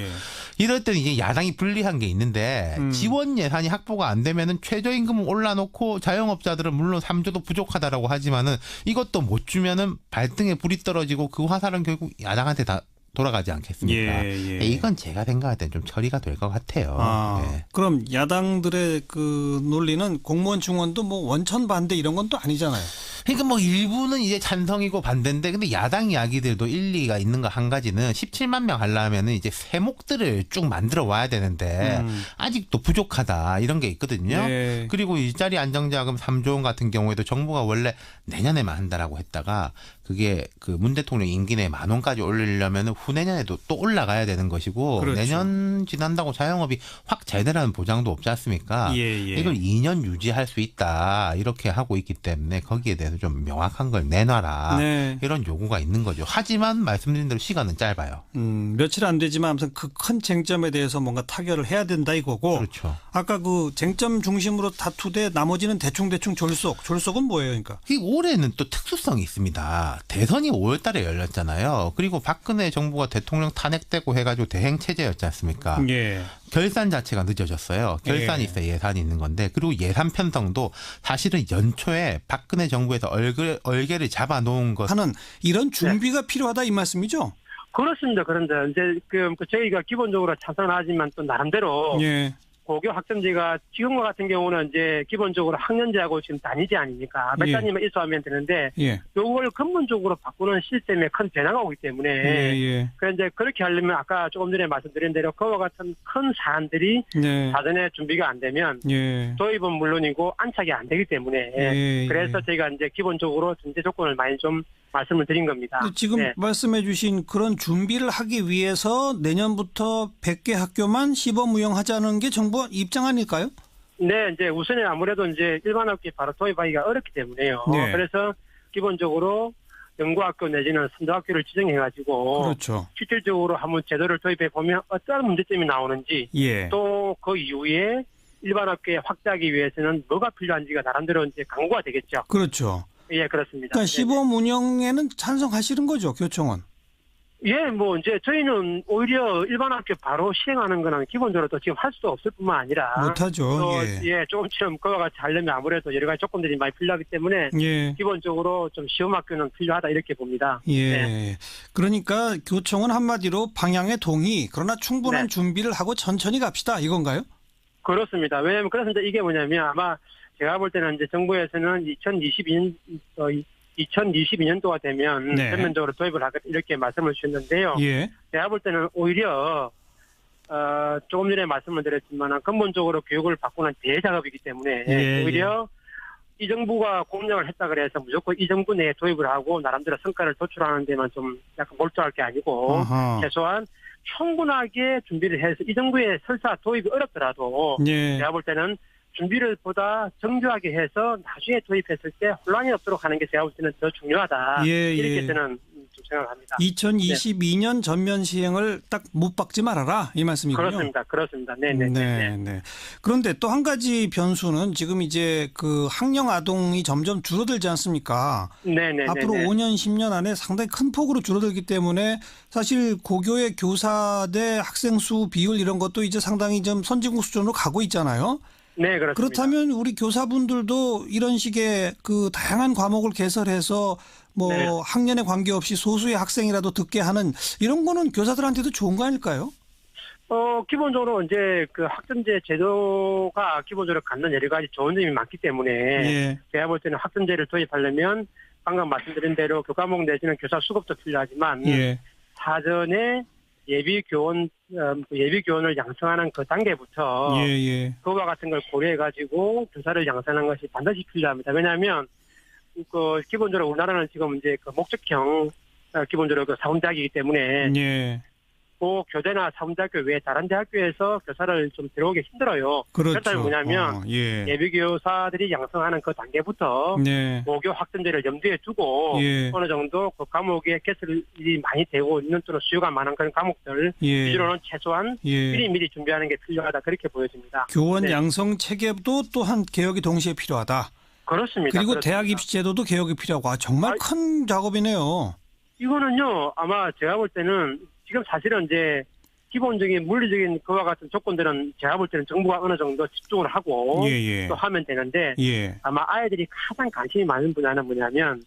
이럴 때는 이제 야당이 불리한 게 있는데 지원 예산이 확보가 안 되면은 최저임금을 올라놓고 자영업자들은 물론 3조도 부족하다라고 하지만은 이것도 못 주면은 발등에 불이 떨어지고 그 화살은 결국 야당한테 다 돌아가지 않겠습니까? 이건 제가 생각할 땐 좀 처리가 될 것 같아요. 그럼 야당들의 그 논리는 공무원 증원도 뭐 원천 반대 이런 건 또 아니잖아요. 그러니까 뭐 일부는 이제 찬성이고 반대인데 근데 야당 이야기들도 일리가 있는 거 한 가지는 17만 명 하려면은 이제 세목들을 쭉 만들어 와야 되는데 아직도 부족하다 이런 게 있거든요. 그리고 일자리 안정자금 3조 원 같은 경우에도 정부가 원래 내년에만 한다라고 했다가 그게 그 문 대통령 임기 내에 10,000원까지 올리려면 후내년에도 또 올라가야 되는 것이고 내년 지난다고 자영업이 확 잘 되라는 보장도 없지 않습니까? 이걸 2년 유지할 수 있다 이렇게 하고 있기 때문에 거기에 대해서 좀 명확한 걸 내놔라 이런 요구가 있는 거죠. 하지만 말씀드린 대로 시간은 짧아요. 며칠 안 되지만 아무튼 그 큰 쟁점에 대해서 뭔가 타결을 해야 된다 이거고. 그렇죠. 아까 그 쟁점 중심으로 다투되 나머지는 대충 졸속. 졸속은 뭐예요, 그러니까? 이 올해는 또 특수성이 있습니다. 대선이 5월 달에 열렸잖아요. 그리고 박근혜 정부가 대통령 탄핵되고 해가지고 대행 체제였지 않습니까? 예. 결산 자체가 늦어졌어요. 결산이 있어야 예산이 있는 건데, 그리고 예산 편성도 사실은 연초에 박근혜 정부에서 얼개를 잡아놓은 것 하는 이런 준비가 필요하다 이 말씀이죠? 그렇습니다. 그런데 이제 저희가 기본적으로 찬성하지만 또 나름대로 예. 고교 학점제가 지금과 같은 경우는 이제 기본적으로 학년제하고 지금 단위제 아닙니까? 몇 예. 단위만 있어하면 되는데 예. 요걸 근본적으로 바꾸는 시스템에 큰 변화가 오기 때문에 예. 그래서 이제 그렇게 하려면 아까 조금 전에 말씀드린 대로 그와 같은 큰 사안들이 네. 사전에 준비가 안 되면 예. 도입은 물론이고 안착이 안 되기 때문에 예. 그래서 저희가 이제 기본적으로 전제 조건을 많이 좀 말씀을 드린 겁니다. 지금 네. 말씀해 주신 그런 준비를 하기 위해서 내년부터 100개 학교만 시범 운영하자는 게 정부 입장 아닐까요? 네, 이제 우선에 아무래도 이제 일반 학교에 바로 도입하기가 어렵기 때문에요. 네. 그래서 기본적으로 연구학교 내지는 선도학교를 지정해가지고 그렇죠. 실질적으로 한번 제도를 도입해 보면 어떤 문제점이 나오는지 예. 또 그 이후에 일반 학교에 확대하기 위해서는 뭐가 필요한지가 나름대로 이제 강구가 되겠죠. 그렇죠. 예, 그렇습니다. 그러니까 시범 운영에는 찬성하시는 거죠, 교총은? 예, 뭐 이제 저희는 오히려 일반 학교 바로 시행하는 거는 기본적으로 또 지금 할 수도 없을 뿐만 아니라 못하죠. 또 예. 조금처럼 그와 같이 하려면 아무래도 여러 가지 조건들이 많이 필요하기 때문에 예. 기본적으로 좀 시험 학교는 필요하다 이렇게 봅니다. 예. 네. 그러니까 교총은 한마디로 방향에 동의, 그러나 충분한 네. 준비를 하고 천천히 갑시다 이건가요? 그렇습니다. 왜냐하면 그래서 이제 이게 뭐냐면 아마 제가 볼 때는 이제 정부에서는 2022년도가 되면 네. 전면적으로 도입을 하겠다 이렇게 말씀을 주셨는데요. 예. 제가 볼 때는 오히려 조금 전에 말씀을 드렸지만 근본적으로 교육을 바꾸는 대작업이기 때문에 예. 오히려 이 정부가 공약을 했다 그래서 무조건 이 정부 내에 도입을 하고 나름대로 성과를 도출하는 데만 좀 약간 몰두할 게 아니고 아하. 최소한 충분하게 준비를 해서 이 정부의 설사 도입이 어렵더라도 예. 제가 볼 때는 준비를 보다 정교하게 해서 나중에 도입했을 때 혼란이 없도록 하는 게 제가 볼 때는 더 중요하다. 예, 이렇게 예. 저는 좀 생각합니다. 2022년 전면 시행을 딱 못 박지 말아라 이 말씀이군요. 그렇습니다. 네네. 네. 그런데 또 한 가지 변수는 지금 이제 그 학령 아동이 점점 줄어들지 않습니까? 네네. 앞으로 5년, 10년 안에 상당히 큰 폭으로 줄어들기 때문에 사실 고교의 교사 대 학생 수 비율 이런 것도 이제 상당히 좀 선진국 수준으로 가고 있잖아요. 네, 그렇습니다. 그렇다면 우리 교사분들도 이런 식의 그 다양한 과목을 개설해서 뭐 네. 학년에 관계없이 소수의 학생이라도 듣게 하는 이런 거는 교사들한테도 좋은 거 아닐까요? 기본적으로 이제 그 학점제 제도가 기본적으로 갖는 여러 가지 좋은 점이 많기 때문에 예. 제가 볼 때는 학점제를 도입하려면 방금 말씀드린 대로 교과목 내지는 교사 수급도 필요하지만 예. 사전에 예비교원을 양성하는 그 단계부터 예. 그와 같은 걸 고려해가지고 교사를 양성하는 것이 반드시 필요합니다. 왜냐하면 그 기본적으로 우리나라는 지금 이제 그 목적형 기본적으로 그 사범대학이기 때문에 예. 그 교대나 사범대학교 외에 다른 대학교에서 교사를 좀 들어오기 힘들어요. 그렇죠. 그렇다면 뭐냐면 예. 예비교사들이 양성하는 그 단계부터 네. 고교 학점제를 염두에 두고 예. 어느 정도 그 과목에 개설이 많이 되고 있는 또는 수요가 많은 그런 과목들 예. 기준으로는 최소한 예. 미리 준비하는 게 필요하다 그렇게 보여집니다. 교원 네. 양성 체계도 또한 개혁이 동시에 필요하다. 그렇습니다. 그리고 그렇습니다. 대학 입시 제도도 개혁이 필요하고 정말 큰 작업이네요. 이거는요 아마 제가 볼 때는 지금 사실은 이제 기본적인 물리적인 그와 같은 조건들은 제가 볼 때는 정부가 어느 정도 집중을 하고 예. 또 하면 되는데 예. 아마 아이들이 가장 관심이 많은 분야는 뭐냐면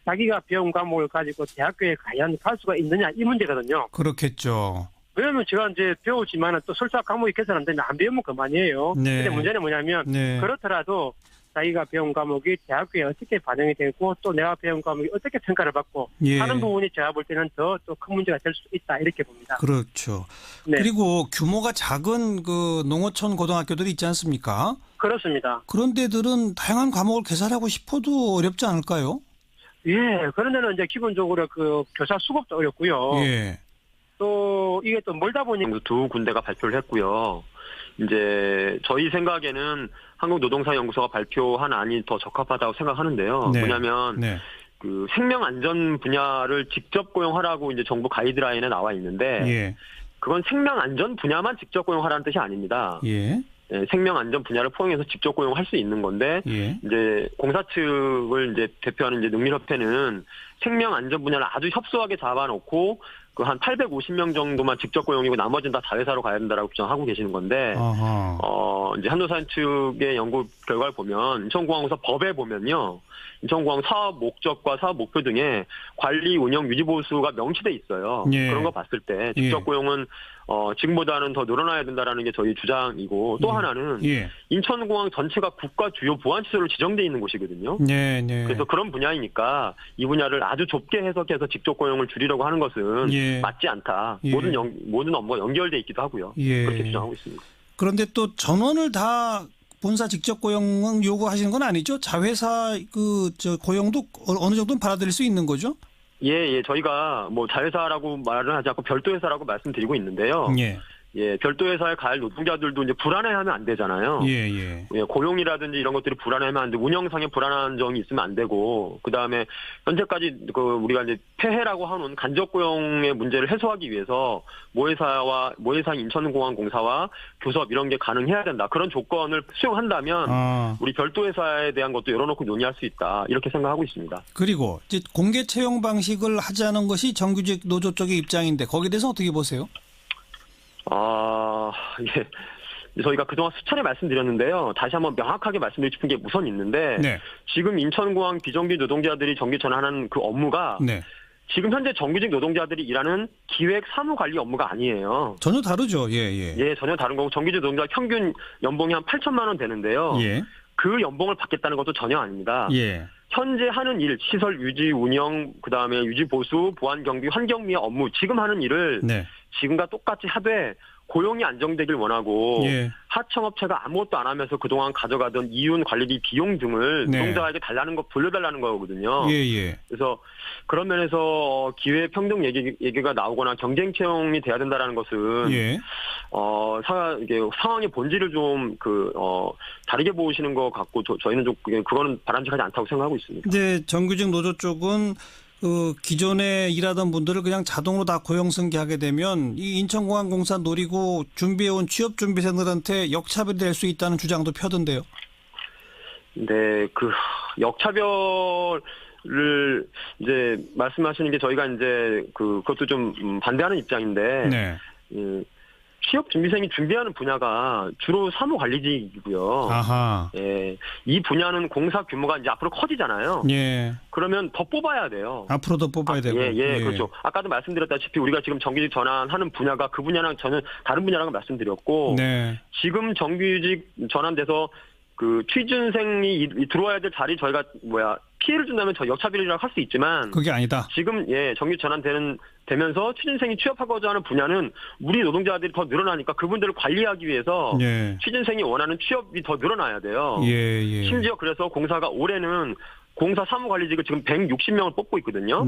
자기가 배운 과목을 가지고 대학교에 과연 갈 수가 있느냐 이 문제거든요. 그렇겠죠. 왜냐하면 제가 이제 배우지만은 또 설사 과목이 개설 안 되면 안 배우면 그만이에요. 네. 근데 문제는 뭐냐면 네. 그렇더라도 자기가 배운 과목이 대학교에 어떻게 반영이 되고 또 내가 배운 과목이 어떻게 평가를 받고 예. 하는 부분이 제가 볼 때는 더 또 큰 문제가 될 수 있다 이렇게 봅니다. 그렇죠. 네. 그리고 규모가 작은 그 농어촌 고등학교들이 있지 않습니까? 그렇습니다. 그런 데들은 다양한 과목을 개설하고 싶어도 어렵지 않을까요? 예, 그런 데는 이제 기본적으로 그 교사 수급도 어렵고요. 예. 또 이게 또 멀다 보니까 두 군데가 발표를 했고요. 이제 저희 생각에는 한국노동사연구소가 발표한 안이 더 적합하다고 생각하는데요. 네. 뭐냐면 네. 그 생명 안전 분야를 직접 고용하라고 이제 정부 가이드라인에 나와 있는데 예. 그건 생명 안전 분야만 직접 고용하라는 뜻이 아닙니다. 예. 생명 안전 분야를 포용해서 직접 고용할 수 있는 건데 이제 공사 측을 이제 대표하는 이제 능률협회는 생명 안전 분야를 아주 협소하게 잡아놓고 그 한 850명 정도만 직접 고용이고 나머지는 다 자회사로 가야 된다라고 주장하고 계시는 건데 이제 한도산 측의 연구 결과를 보면 인천공항공사 법에 보면요. 인천공항 사업 목적과 사업 목표 등에 관리, 운영, 유지 보수가 명시돼 있어요. 그런 거 봤을 때 직접 고용은 지금보다는 더 늘어나야 된다라는 게 저희 주장이고 또 하나는 인천공항 전체가 국가 주요 보안시설로 지정돼 있는 곳이거든요. 그래서 그런 분야이니까 이 분야를 아주 좁게 해석해서 직접 고용을 줄이려고 하는 것은 맞지 않다. 모든 업무가 연결돼 있기도 하고요. 그렇게 주장하고 있습니다. 그런데 또 전원을 다 본사 직접 고용 요구하시는 건 아니죠? 자회사 고용도 어느 정도는 받아들일 수 있는 거죠? 예, 저희가 뭐 자회사라고 말은 하지 않고 별도 회사라고 말씀드리고 있는데요. 별도 회사에 갈 노동자들도 이제 불안해하면 안 되잖아요. 고용이라든지 이런 것들이 불안해하면 안 되고 운영상의 불안한 점이 있으면 안 되고 그다음에 현재까지 우리가 이제 폐해라고 하는 간접 고용의 문제를 해소하기 위해서 모회사 인천공항공사와 교섭 이런 게 가능해야 된다. 그런 조건을 수용한다면 우리 별도 회사에 대한 것도 열어놓고 논의할 수 있다. 이렇게 생각하고 있습니다. 그리고 이제 공개 채용 방식을 하자는 것이 정규직 노조 쪽의 입장인데 거기에 대해서 어떻게 보세요? 저희가 그동안 수차례 말씀드렸는데요. 다시 한번 명확하게 말씀드리고 싶은 게 우선 있는데 지금 인천공항 비정규직 노동자들이 정규 전환하는 그 업무가 지금 현재 정규직 노동자들이 일하는 기획 사무관리 업무가 아니에요. 전혀 다르죠. 전혀 다른 거고 정규직 노동자 평균 연봉이 한 8천만 원 되는데요. 그 연봉을 받겠다는 것도 전혀 아닙니다. 현재 하는 일, 시설 유지, 운영, 그다음에 유지 보수, 보안 경비, 환경미화 업무 지금 하는 일을 지금과 똑같이 하되 고용이 안정되길 원하고 하청업체가 아무것도 안 하면서 그동안 가져가던 이윤 관리비 비용 등을 노동자에게 달라는 거 돌려달라는 거거든요. 그래서 그런 면에서 기회 평등 얘기가 나오거나 경쟁 채용이 돼야 된다라는 것은 이게 상황의 본질을 좀 다르게 보시는 것 같고 저희는 좀 그거는 바람직하지 않다고 생각하고 있습니다. 이제 정규직 노조 쪽은 기존에 일하던 분들을 그냥 자동으로 다 고용 승계하게 되면 이 인천공항공사 노리고 준비해온 취업준비생들한테 역차별이 될 수 있다는 주장도 펴던데요. 네, 역차별을 이제 말씀하시는 게 저희가 이제 그것도 좀 반대하는 입장인데. 취업 준비생이 준비하는 분야가 주로 사무관리직이고요. 이 분야는 공사 규모가 이제 앞으로 커지잖아요. 그러면 더 뽑아야 돼요. 앞으로 더 뽑아야 되고. 그렇죠. 아까도 말씀드렸다시피 우리가 지금 정규직 전환하는 분야가 그 분야랑 전혀 다른 분야라고 말씀드렸고, 지금 정규직 전환돼서 취준생이 들어와야 될 자리 저희가 피해를 준다면 저 역차별이라고 할 수 있지만 그게 아니다. 지금 정규 전환되면서 취준생이 취업하고자 하는 분야는 우리 노동자들이 더 늘어나니까 그분들을 관리하기 위해서 취준생이 원하는 취업이 더 늘어나야 돼요. 심지어 그래서 공사가 올해는 공사 사무관리직을 지금 160명을 뽑고 있거든요.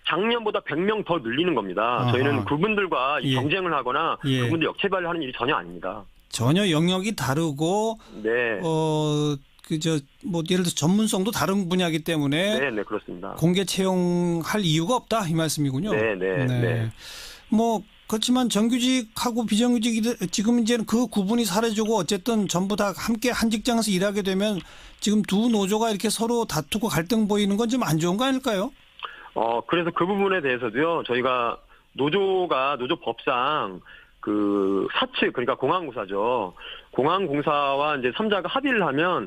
작년보다 100명 더 늘리는 겁니다. 저희는 그분들과 경쟁을 하거나 그분들 역차별을 하는 일이 전혀 아닙니다. 전혀 영역이 다르고 예를 들어 전문성도 다른 분야이기 때문에 그렇습니다. 공개 채용할 이유가 없다 이 말씀이군요. 그렇지만 정규직하고 비정규직 지금 이제는 그 구분이 사라지고 어쨌든 전부 다 함께 한 직장에서 일하게 되면 지금 두 노조가 이렇게 서로 다투고 갈등 보이는 건 좀 안 좋은 거 아닐까요? 그래서 그 부분에 대해서도요. 저희가 노조법상 사측, 그러니까 공항공사죠. 공항공사와 이제 3자가 합의를 하면